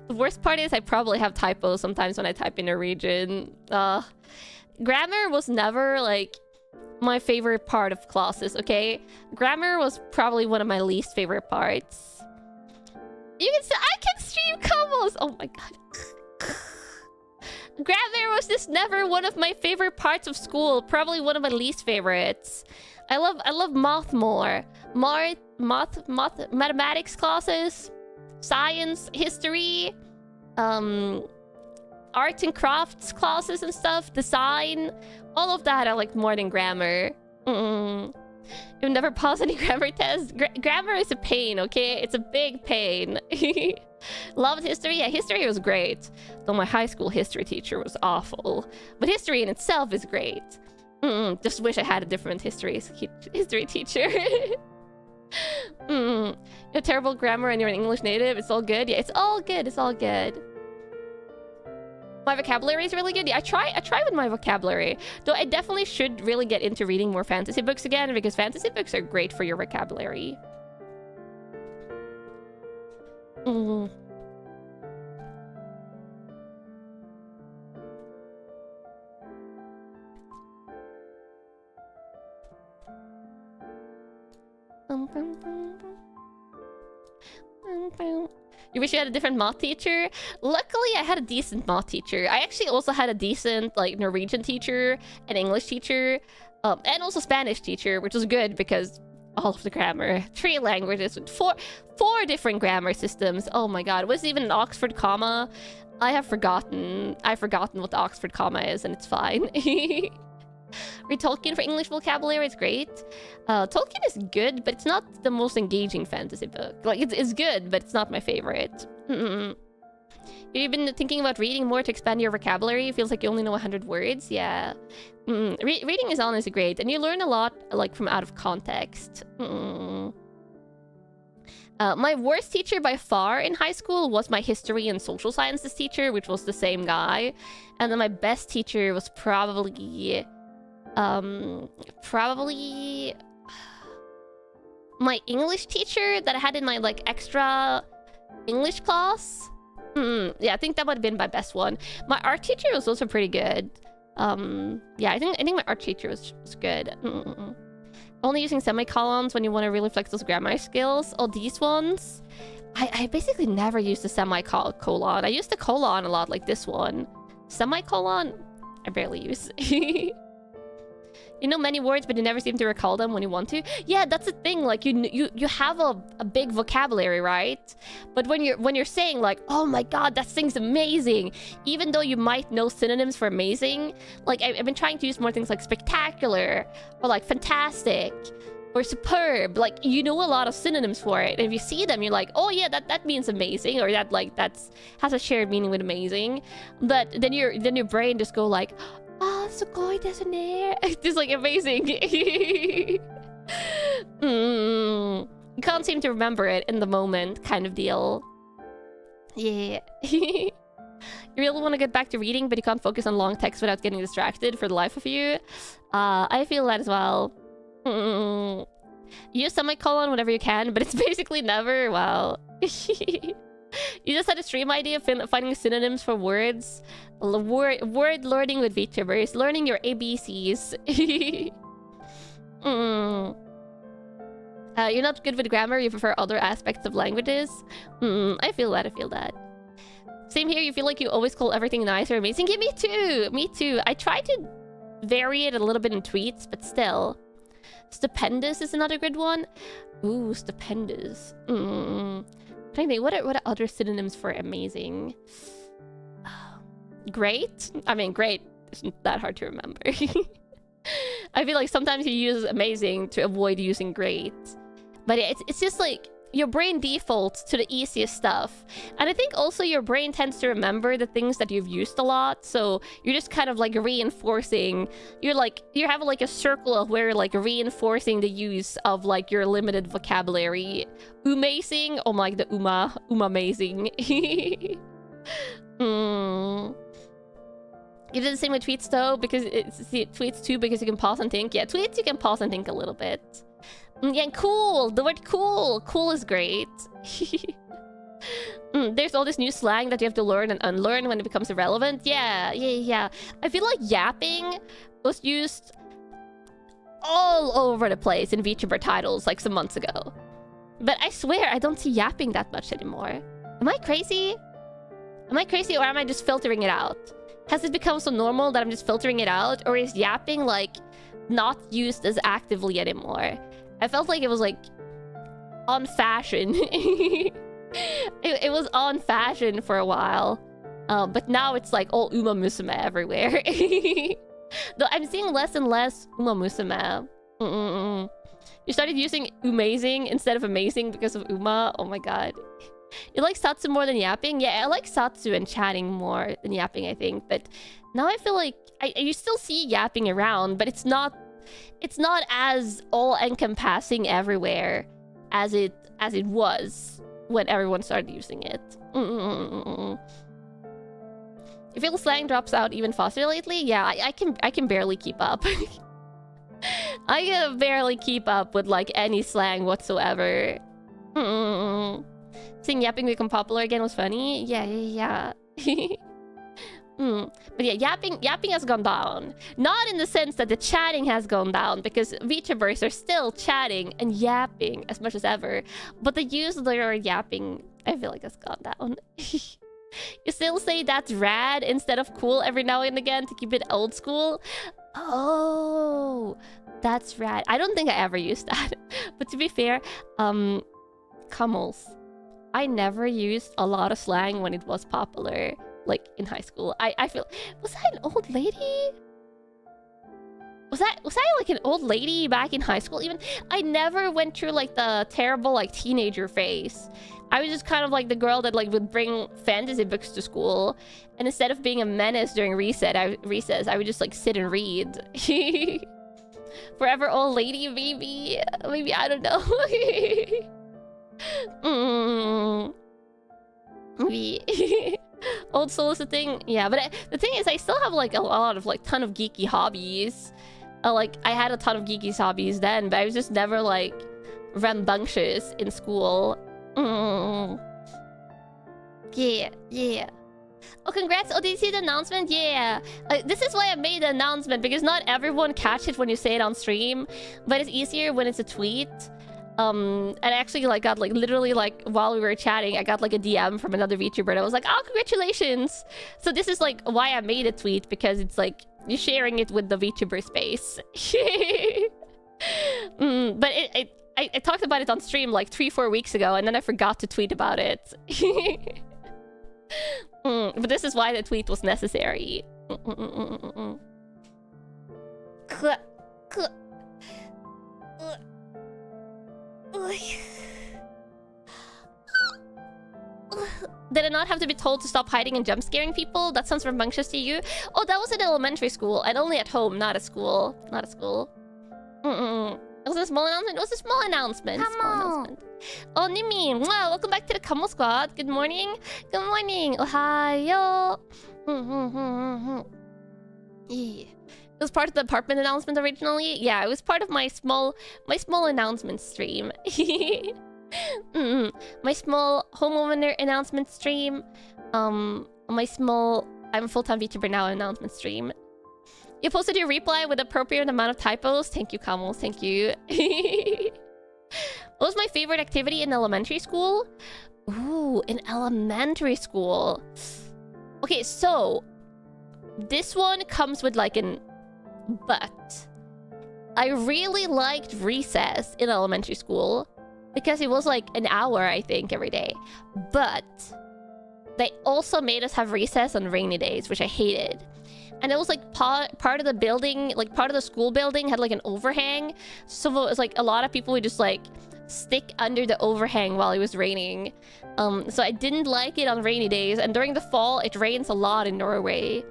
The worst part is I probably have typos sometimes when I type in Norwegian. Grammar was never like my favorite part of classes, okay? Grammar was probably one of my least favorite parts. You can say I can stream combos! Oh my god. Grammar was just never one of my favorite parts of school. Probably one of my least favorites. I love math more. Mathematics classes, science, history, arts and crafts classes and stuff, design, all of that I like more than grammar. You've never passed any grammar tests? Grammar is a pain, okay? It's a big pain. Loved history? Yeah, history was great. Though my high school history teacher was awful. But history in itself is great. Just wish I had a different history teacher. You have terrible grammar and you're an English native. It's all good. Yeah, it's all good. It's all good. My vocabulary is really good. Yeah, I try with my vocabulary. Though I definitely should really get into reading more fantasy books again, because fantasy books are great for your vocabulary. You wish you had a different math teacher? Luckily, I had a decent math teacher. I actually also had a decent like Norwegian teacher, an English teacher, and also Spanish teacher, which was good because all of the grammar. 3 languages with 4 different grammar systems. Oh my god, was even an Oxford comma? I've forgotten what the Oxford comma is, and it's fine. Read Tolkien for English vocabulary, it's great. Tolkien is good, but it's not the most engaging fantasy book. Like, it's good, but it's not my favorite. You've been thinking about reading more to expand your vocabulary? It feels like you only know 100 words. Yeah. Reading is honestly great, and you learn a lot, like, from out of context. My worst teacher by far in high school was my history and social sciences teacher, which was the same guy. And then my best teacher was probably my English teacher that I had in my like extra English class. Yeah, I think that would have been my best one. My art teacher was also pretty good. Yeah, I think my art teacher was good. Only using semicolons when you want to really flex those grammar skills. Oh, these ones. I basically never used the semicolon. I used the colon a lot, like this one. Semicolon, I barely use. You know many words, but you never seem to recall them when you want to. Yeah, that's the thing. Like you have a big vocabulary, right? But when you're saying like, oh my god, that thing's amazing, even though you might know synonyms for amazing, like I've been trying to use more things like spectacular or like fantastic or superb. Like, you know a lot of synonyms for it, and if you see them, you're like, oh yeah, that means amazing, or that like has a shared meaning with amazing. But then your brain just go like, ah, sugoi desu ne. Just like amazing. You can't seem to remember it in the moment, kind of deal. Yeah. You really want to get back to reading, but you can't focus on long text without getting distracted for the life of you. I feel that as well. Use semicolon whenever you can, but it's basically never. Well. You just had a stream idea of finding synonyms for words. Word learning with VTubers. Learning your ABCs. You're not good with grammar. You prefer other aspects of languages. I feel that. Same here. You feel like you always call everything nice or amazing. Yeah, me too. Me too. I try to vary it a little bit in tweets, but still. Stupendous is another good one. Ooh, stupendous. trying to think, what are other synonyms for amazing? Great? I mean, great isn't that hard to remember. I feel like sometimes you use amazing to avoid using great. But it's just like your brain defaults to the easiest stuff. And I think also your brain tends to remember the things that you've used a lot. So you're just kind of like reinforcing. You're having like a circle of where you're like reinforcing the use of like your limited vocabulary. Amazing. Oh my, the amazing. You did the same with tweets though, because tweets too, because you can pause and think. Yeah, tweets you can pause and think a little bit. Yeah, cool. The word cool. Cool is great. There's all this new slang that you have to learn and unlearn when it becomes irrelevant. Yeah. I feel like yapping was used all over the place in VTuber titles like some months ago. But I swear I don't see yapping that much anymore. Am I crazy? Am I crazy, or am I just filtering it out? Has it become so normal that I'm just filtering it out? Or is yapping like not used as actively anymore? I felt like it was like on fashion. it was on fashion for a while. But now it's like all Uma Musume everywhere. Though I'm seeing less and less Uma Musume. You started using amazing instead of amazing because of Uma. Oh my god. You like Satsu more than yapping? Yeah, I like Satsu and chatting more than yapping, I think. But now I feel like you still see yapping around, but it's not as all-encompassing everywhere as it was when everyone started using it. You feel slang drops out even faster lately? Yeah, I can barely keep up. I can barely keep up with like any slang whatsoever. Seeing yapping become popular again was funny. Yeah. But yeah, yapping has gone down. Not in the sense that the chatting has gone down, because VTubers are still chatting and yapping as much as ever. But the use of the word yapping, I feel like has gone down. You still say that's rad instead of cool every now and again to keep it old school. Oh, that's rad. I don't think I ever used that. But to be fair, Cummels, I never used a lot of slang when it was popular. Like in high school, I feel, was that an old lady? Was that like an old lady back in high school? Even I never went through like the terrible like teenager phase. I was just kind of like the girl that like would bring fantasy books to school, and instead of being a menace during recess, I would just like sit and read. Forever old lady, maybe I don't know. Maybe. Old soliciting, yeah, but the thing is I still have like a lot of like ton of geeky hobbies. Like I had a ton of geeky hobbies then, but I was just never like rambunctious in school. Yeah. Oh, congrats. Oh, did you see the announcement? Yeah. This is why I made the announcement, because not everyone catch it when you say it on stream, but it's easier when it's a tweet. And I actually like got like literally like while we were chatting, I got like a DM from another VTuber and I was like, oh, congratulations. So this is like why I made a tweet, because it's like you're sharing it with the VTuber space. But I talked about it on stream like 3-4 weeks ago, and then I forgot to tweet about it. But this is why the tweet was necessary. Did I not have to be told to stop hiding and jump scaring people? That sounds rambunctious to you. Oh, that was in elementary school, and only at home, not at school. Not at school. It was a small announcement. It was a small announcement. Oh, Nimi, wow, welcome back to the Kamo Squad. Good morning. Good morning. Ohayo. Yeah. It was part of the apartment announcement originally. Yeah, it was part of my small announcement stream. My small homeowner announcement stream. My small I'm a full-time VTuber now announcement stream. You posted your reply with appropriate amount of typos. Thank you, Kamel. Thank you. What was my favorite activity in elementary school? Ooh, in elementary school. Okay, so this one comes with like an but. I really liked recess in elementary school. because it was like an hour, I think, every day. But they also made us have recess on rainy days, which I hated. And it was like part of the building, like part of the school building had like an overhang. So it was like a lot of people would just like stick under the overhang while it was raining. So I didn't like it on rainy days. And during the fall, it rains a lot in Norway.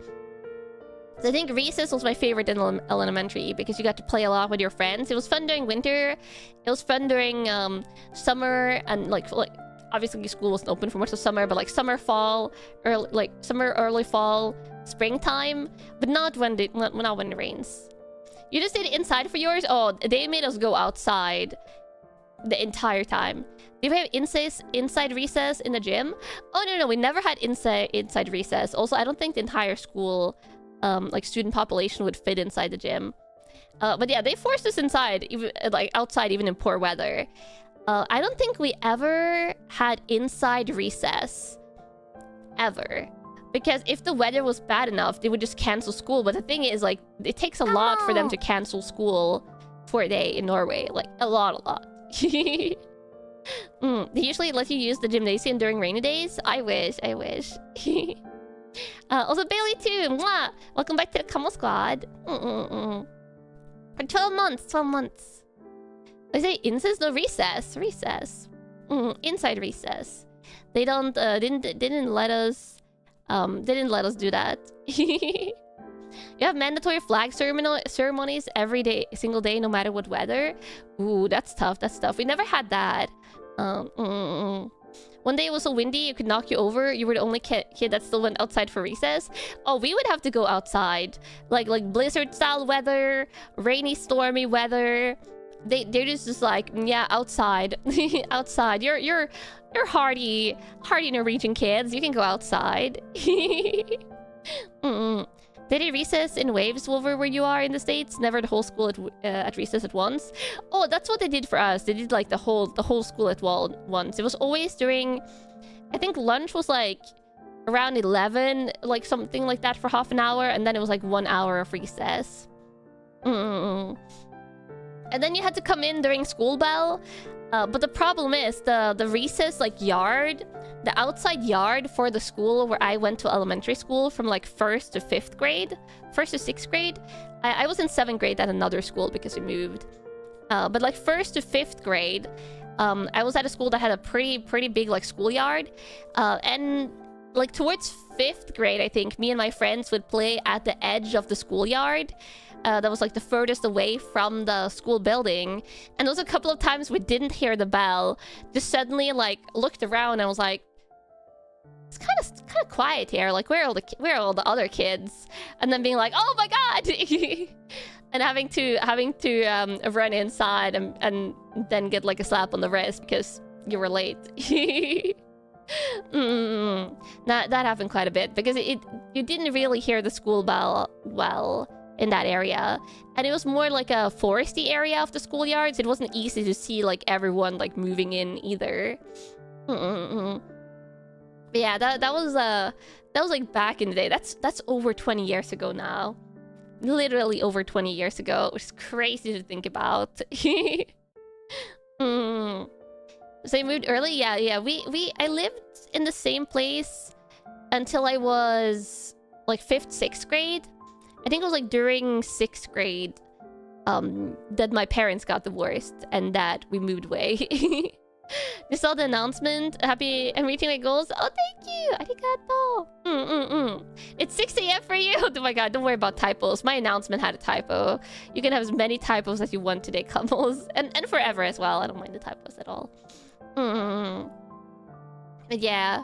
So I think recess was my favorite in elementary because you got to play a lot with your friends. It was fun during winter. It was fun during summer, and like obviously school wasn't open for much of summer, but like summer, fall, early fall, springtime, but not when it rains. You just did it inside for yours? Oh, they made us go outside the entire time. Did we have inside recess in the gym? Oh no, we never had inside recess. Also, I don't think the entire school like student population would fit inside the gym. But yeah, they forced us inside, even like outside, even in poor weather. I don't think we ever had inside recess ever, because if the weather was bad enough, they would just cancel school. But the thing is, like, it takes a lot for them to cancel school for a day in Norway. Like a lot. They usually let you use the gymnasium during rainy days. I wish. Also, Bailey too. Mwah! Welcome back to the Kamo Squad. For 12 months. I say incest? No, recess. Inside recess. They didn't let us do that. You have mandatory flag ceremonies every day, single day, no matter what weather. Ooh, that's tough. We never had that. One day it was so windy it could knock you over. You were the only kid that still went outside for recess. Oh, we would have to go outside, like blizzard style weather, rainy, stormy weather. They're just like, yeah, outside. Outside. You're hardy Norwegian kids. You can go outside. They did recess in waves over where you are in the States. Never the whole school at recess at once. Oh, that's what they did for us. They did like the whole school at once. It was always during, I think lunch was like around 11, like something like that for half an hour, and then it was like 1 hour of recess. And then you had to come in during school bell. But the problem is the recess like yard, the outside yard for the school where I went to elementary school from like 1st to 6th grade. I was in 7th grade at another school because we moved. But like 1st to 5th grade, I was at a school that had a pretty big like schoolyard. And like towards 5th grade, I think me and my friends would play at the edge of the schoolyard. That was like the furthest away from the school building. And there was a couple of times we didn't hear the bell. Just suddenly like looked around and was like, it's kind of quiet here. Like where are all the other kids? And then being like, oh my god! And having to run inside and then get like a slap on the wrist because you were late. That happened quite a bit because you didn't really hear the school bell well in that area, and it was more like a foresty area of the schoolyards. It wasn't easy to see like everyone like moving in either. But yeah, that was like back in the day. That's over 20 years ago now. Literally over 20 years ago, which is crazy to think about. So you moved early? Yeah. I lived in the same place until I was like 5th, 6th grade. I think it was like during 6th grade that my parents got divorced and that we moved away. You saw the announcement? Happy and reaching my goals? Oh, thank you! Arigato! It's 6 AM for you! Oh my god, don't worry about typos. My announcement had a typo. You can have as many typos as you want today, Cummles. And forever as well. I don't mind the typos at all. But yeah.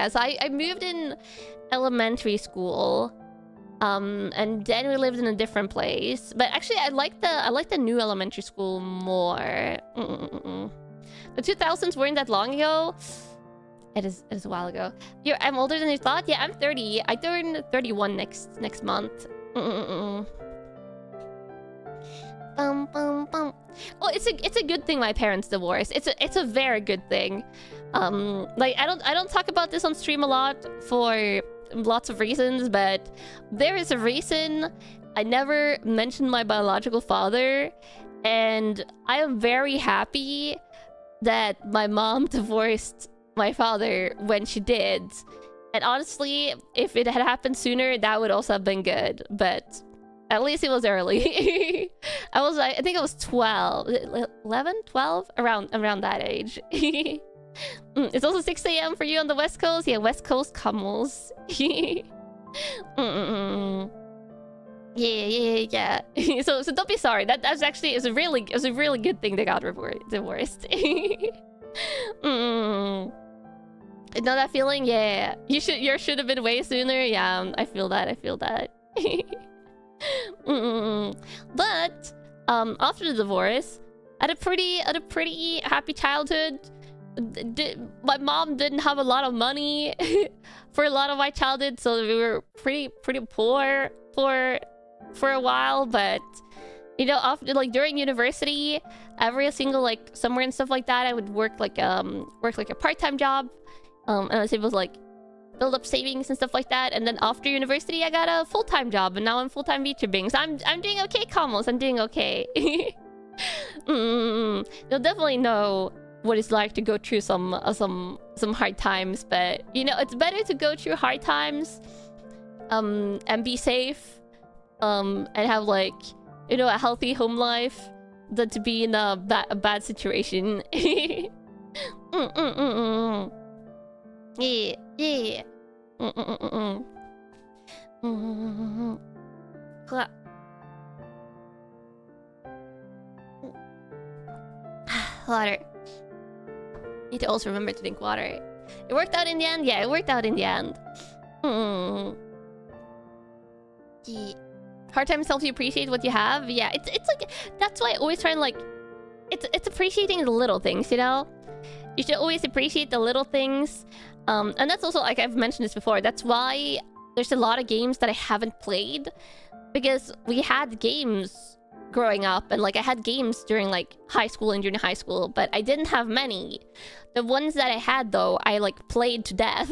So I moved in elementary school. And then we lived in a different place. But actually, I like the new elementary school more. The 2000s weren't that long ago. It is a while ago. I'm older than you thought. Yeah, I'm 30. I turn 31 next month. Oh, it's a good thing my parents divorced. It's a very good thing. Like I don't talk about this on stream a lot for lots of reasons, but there is a reason I never mentioned my biological father, and I am very happy that my mom divorced my father when she did. And honestly, if it had happened sooner, that would also have been good. But at least it was early. I think I was 12, 11, 12, around that age. It's also 6 a.m. for you on the West Coast. Yeah, West Coast Camels. Yeah. So don't be sorry. That's actually a really good thing they got divorced. You know that feeling? Yeah. You should have been way sooner. Yeah, I feel that. But after the divorce, I had a pretty happy childhood. My mom didn't have a lot of money for a lot of my childhood, so we were pretty poor for a while. But you know, after during university, every single summer and stuff like that, I would work a part-time job. And I was able to build up savings and stuff like that. And then after university, I got a full-time job, and now I'm full-time VTubing. So I'm doing okay, Kamos. I'm doing okay. You'll definitely know what it's like to go through some hard times, but you know, it's better to go through hard times and be safe and have you know, a healthy home life than to be in a bad situation. Yeah. Water. Need to also remember to drink water. It worked out in the end? Yeah, it worked out in the end. Yeah. Hard times help you appreciate what you have. Yeah, it's that's why I always try and it's appreciating the little things, you know? You should always appreciate the little things. And that's also, I've mentioned this before, that's why there's a lot of games that I haven't played. Because we had games growing up, and I had games during high school and junior high school, but I didn't have many. The ones that I had though, I played to death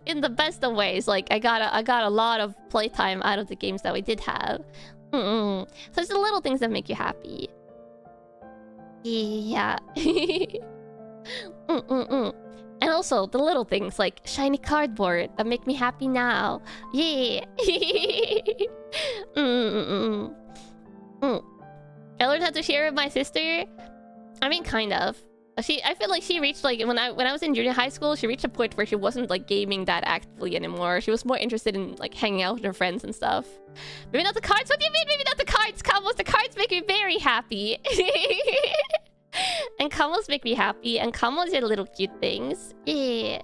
in the best of ways. I got a lot of playtime out of the games that we did have. So it's the little things that make you happy. Yeah. And also the little things like shiny cardboard that make me happy now. Yeah. I learned how to share with my sister. I mean, kind of. I feel like she reached when I was in junior high school, she reached a point where she wasn't gaming that actively anymore. She was more interested in hanging out with her friends and stuff. Maybe not the cards. What do you mean? Maybe not the cards, Combos? The cards make me very happy. And combos make me happy, and combos are little cute things. Yeah.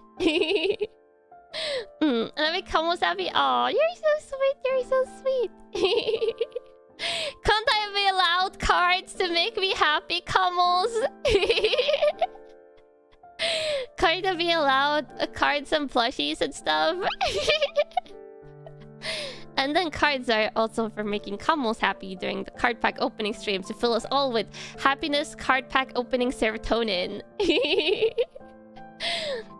And I make combos happy. Oh, you're so sweet. You're so sweet. Can't I be allowed cards to make me happy, combos? Can't I be allowed cards and plushies and stuff? And then cards are also for making combos happy during the card pack opening stream to fill us all with happiness, card pack opening serotonin.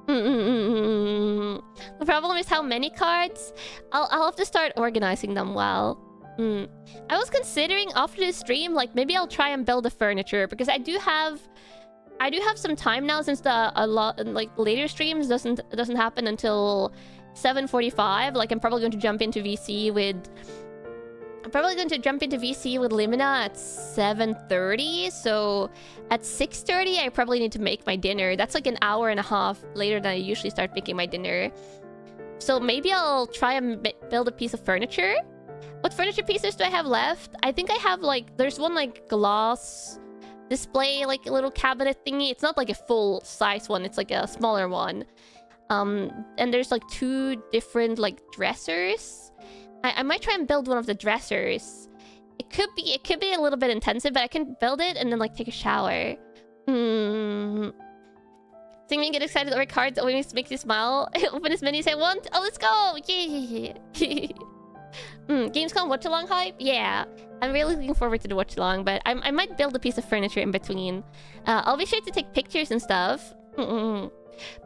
The problem is how many cards. I'll have to start organizing them well. I was considering after this stream, maybe I'll try and build the furniture, because I do have some time now, since the later streams doesn't happen until 7:45. I'm probably going to jump into VC with Limina at 7:30. So at 6:30, I probably need to make my dinner. That's an hour and a half later than I usually start making my dinner. So maybe I'll try and build a piece of furniture. What furniture pieces do I have left? I think I have there's one glass display, a little cabinet thingy. It's not a full size one. It's a smaller one. And there's 2 different dressers. I might try and build one of the dressers. It could be a little bit intensive, but I can build it and then take a shower. Seeing me get excited over cards always makes you smile. Open as many as I want. Oh, let's go! Yeah. Gamescom watch along hype? Yeah. I'm really looking forward to the watch along, but I might build a piece of furniture in between. I'll be sure to take pictures and stuff.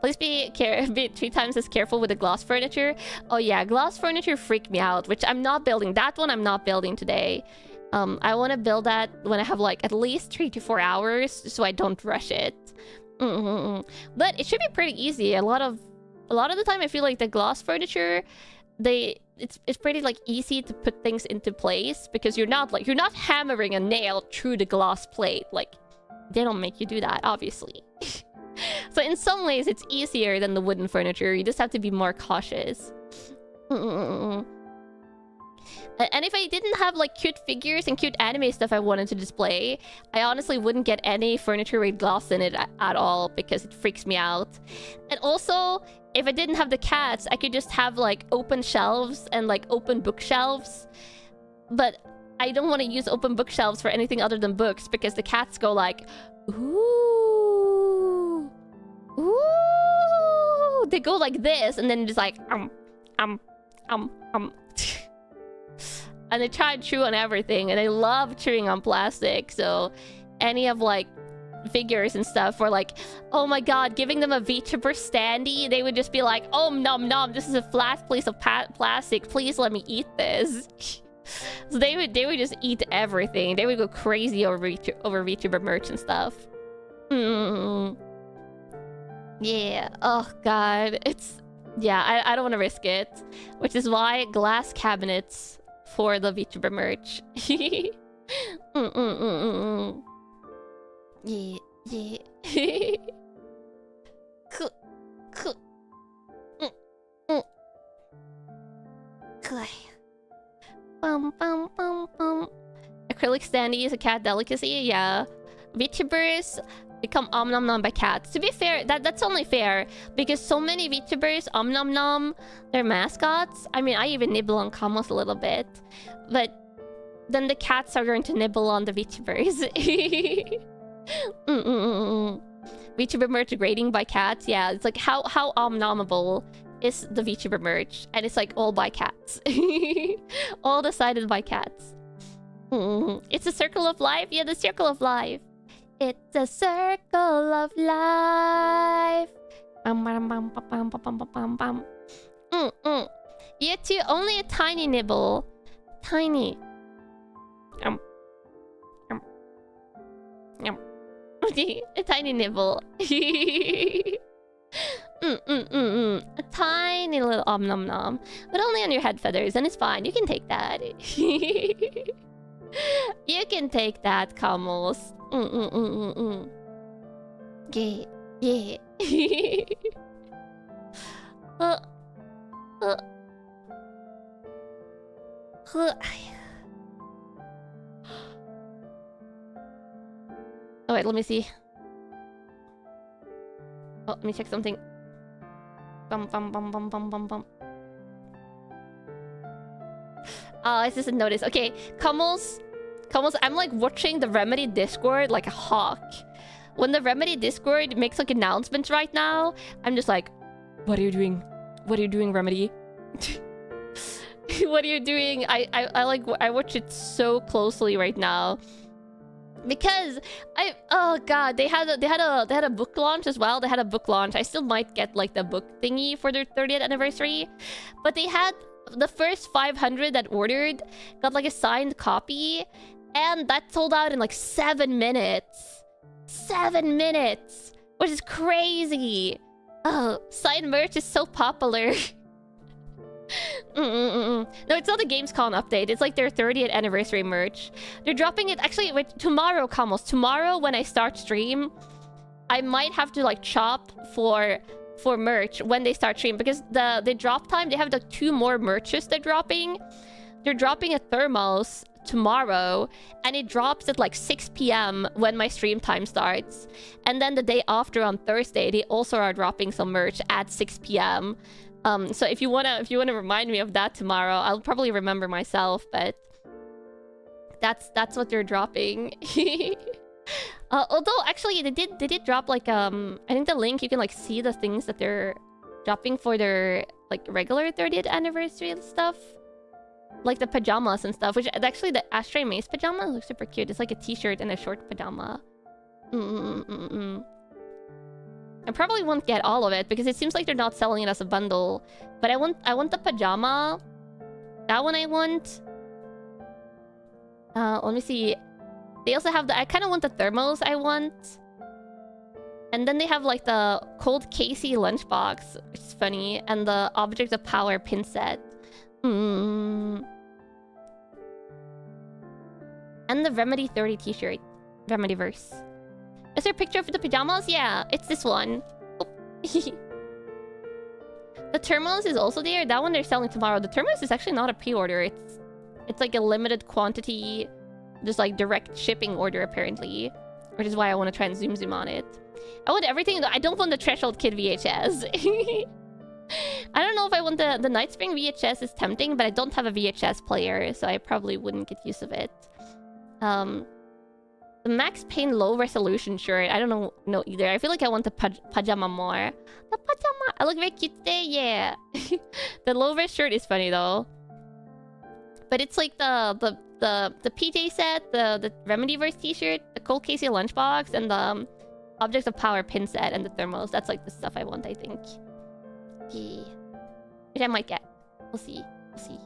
Please be 3 times as careful with the glass furniture. Oh yeah, glass furniture freak me out, which I'm not building. That one I'm not building today. I want to build that when I have like at least 3 to 4 hours, so I don't rush it. But it should be pretty easy. A lot of the time, I feel like the glass furniture, it's pretty like easy to put things into place because you're not hammering a nail through the glass plate. Like, they don't make you do that, obviously. So in some ways, it's easier than the wooden furniture. You just have to be more cautious. And if I didn't have like cute figures and cute anime stuff I wanted to display, I honestly wouldn't get any furniture with glass in it at all because it freaks me out. And also, if I didn't have the cats, I could just have like open shelves and like open bookshelves. But I don't want to use open bookshelves for anything other than books because the cats go like, ooh, ooh. They go like this and then just like, And they try to chew on everything, and they love chewing on plastic. So any of like figures and stuff were like, oh my god, giving them a VTuber standee, they would just be like, oh nom nom, this is a flat piece of plastic, please let me eat this. So they would just eat everything. They would go crazy over VTuber merch and stuff. Yeah, oh god, yeah, I don't want to risk it, which is why glass cabinets for the VTuber merch. Yeah. Acrylic standee is a cat delicacy, yeah. VTubers become om nom nom by cats. To be fair, that's only fair because so many VTubers om nom nom their mascots. I mean, I even nibble on Kamos a little bit, but then the cats are going to nibble on the VTubers. VTuber merch grading by cats. Yeah, it's like how om nomable is the VTuber merch, and it's like all by cats. All decided by cats. It's a circle of life. Yeah, the circle of life. It's a circle of life. You too, only a tiny nibble. Tiny. A tiny nibble. A tiny little om nom nom. But only on your head feathers, and it's fine. You can take that. You can take that, Kamos. Yeah, yeah. Oh wait, let me see. Oh, let me check something. I just noticed. Okay, Kamos, I'm like watching the Remedy Discord like a hawk. When the Remedy Discord makes like announcements right now, I'm just like, what are you doing? What are you doing, Remedy? What are you doing? I watch it so closely right now. Because oh god, they had a book launch as well. They had a book launch. I still might get like the book thingy for their 30th anniversary. But they had the first 500 that ordered got like a signed copy, and that sold out in like 7 minutes. 7 minutes, which is crazy. Oh, signed merch is so popular. No, it's not a Gamescom update. It's like their 30th anniversary merch. They're dropping it actually tomorrow, Kamos. Tomorrow when I start stream, I might have to like chop for merch when they start stream, because the drop time, they have like 2 more merches they're dropping. They're dropping a thermos tomorrow, and it drops at like 6 p.m. when my stream time starts. And then the day after on Thursday, they also are dropping some merch at 6 p.m. So if you wanna remind me of that tomorrow, I'll probably remember myself, but that's what they're dropping. Although actually they did drop like I think the link, you can like see the things that they're dropping for their like regular 30th anniversary stuff, like the pajamas and stuff, which actually the Ashtray Mace pajama looks super cute. It's like a t-shirt and a short pajama. I probably won't get all of it because it seems like they're not selling it as a bundle. But I want the pajama. That one I want. Let me see. They also have the... I kind of want the thermos I want. And then they have like the cold Casey lunchbox, which is funny. And the object of power pin set. And the Remedy 30 t-shirt. Remedyverse. Is there a picture of the pajamas? Yeah, it's this one. The thermos is also there. That one they're selling tomorrow. The thermos is actually not a pre-order. It's like a limited quantity, just like direct shipping order apparently. Which is why I want to try and zoom on it. I want everything. I don't want the Threshold Kid VHS. I don't know if I want the Night Spring VHS is tempting, but I don't have a VHS player, so I probably wouldn't get use of it. The Max Payne low resolution shirt. I don't know either. I feel like I want the pajama more. The pajama. I look very cute today. Yeah. The low res shirt is funny though. But it's like the PJ set, the Remedyverse t-shirt, the Cold Casey lunchbox, and the Objects of Power pin set, and the thermos. That's like the stuff I want, I think. Yeah. Which I might get. We'll see. We'll see.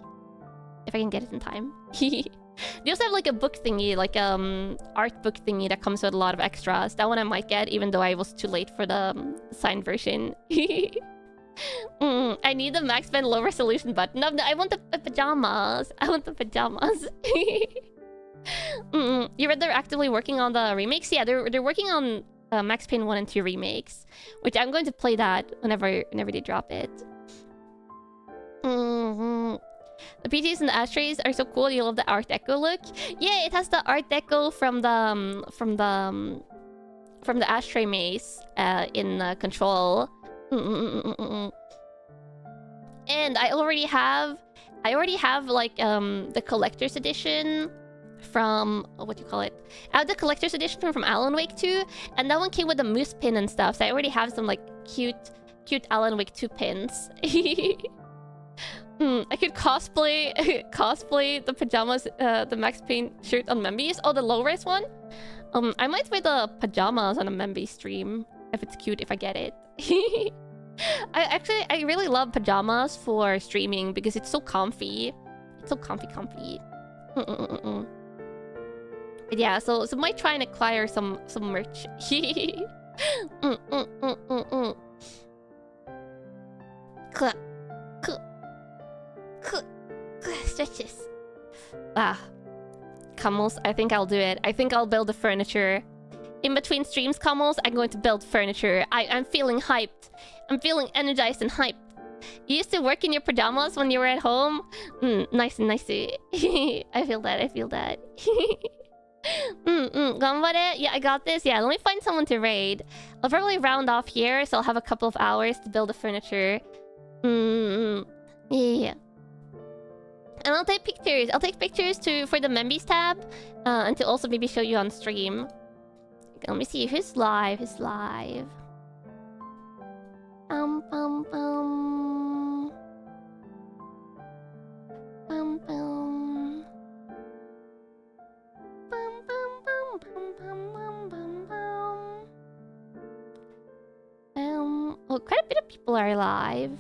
If I can get it in time. They also have like a book thingy, like art book thingy that comes with a lot of extras. That one I might get, even though I was too late for the signed version. I need the Max Pen low resolution button. No, I want the pajamas. I want the pajamas. You read they're actively working on the remakes? Yeah, they're working on Max Payne 1 and 2 remakes, which I'm going to play that whenever they drop it. The PJs and the ashtrays are so cool. You love the Art Deco look. Yeah, it has the Art Deco from the ashtray maze in Control. And I already have like the collector's edition from what do you call it? I have the collector's edition from Alan Wake 2, and that one came with a moose pin and stuff. So I already have some like cute Alan Wake 2 pins. I could cosplay the pajamas, the Max Payne shirt on Membies. Oh, the low-res one? I might wear the pajamas on a Memby stream if it's cute, if I get it. I really love pajamas for streaming because it's so comfy. It's so comfy. But yeah, so might try and acquire some merch. Stretches. Camels, I think I'll do it. I think I'll build the furniture. In between streams, Camels, I'm going to build furniture. I'm feeling hyped. I'm feeling energized and hyped. You used to work in your pajamas when you were at home? Nice. I feel that. Ganbare? Yeah, I got this. Yeah, let me find someone to raid. I'll probably round off here, so I'll have a couple of hours to build the furniture. Yeah. And I'll take pictures. I'll take pictures for the Membies tab, and to also maybe show you on stream. Let me see who's live. Well, quite a bit of people are live.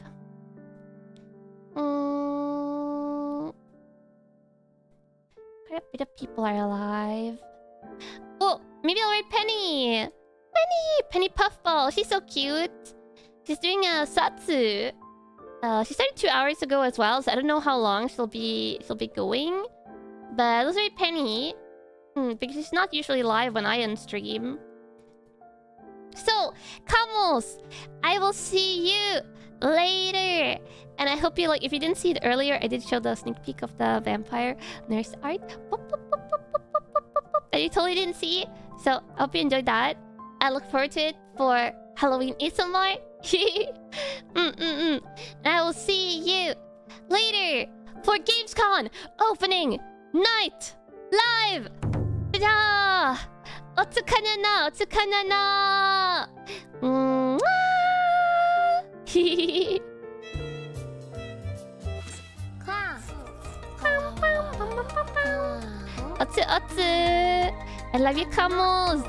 Quite a bit of people are alive. Oh, maybe I'll write Penny. Penny Puffball. She's so cute. She's doing a Satsu. She started 2 hours ago as well, so I don't know how long she'll be going. But let's write Penny. Because she's not usually live when I stream. So, Camels, I will see you later. And I hope you like. If you didn't see it earlier, I did show the sneak peek of the vampire nurse art that you totally didn't see. So I hope you enjoyed that. I look forward to it for Halloween ASMR. And I will see you later for Gamescom opening night live. Ta-da! Otsukanana! Otsu. I love you, Camels.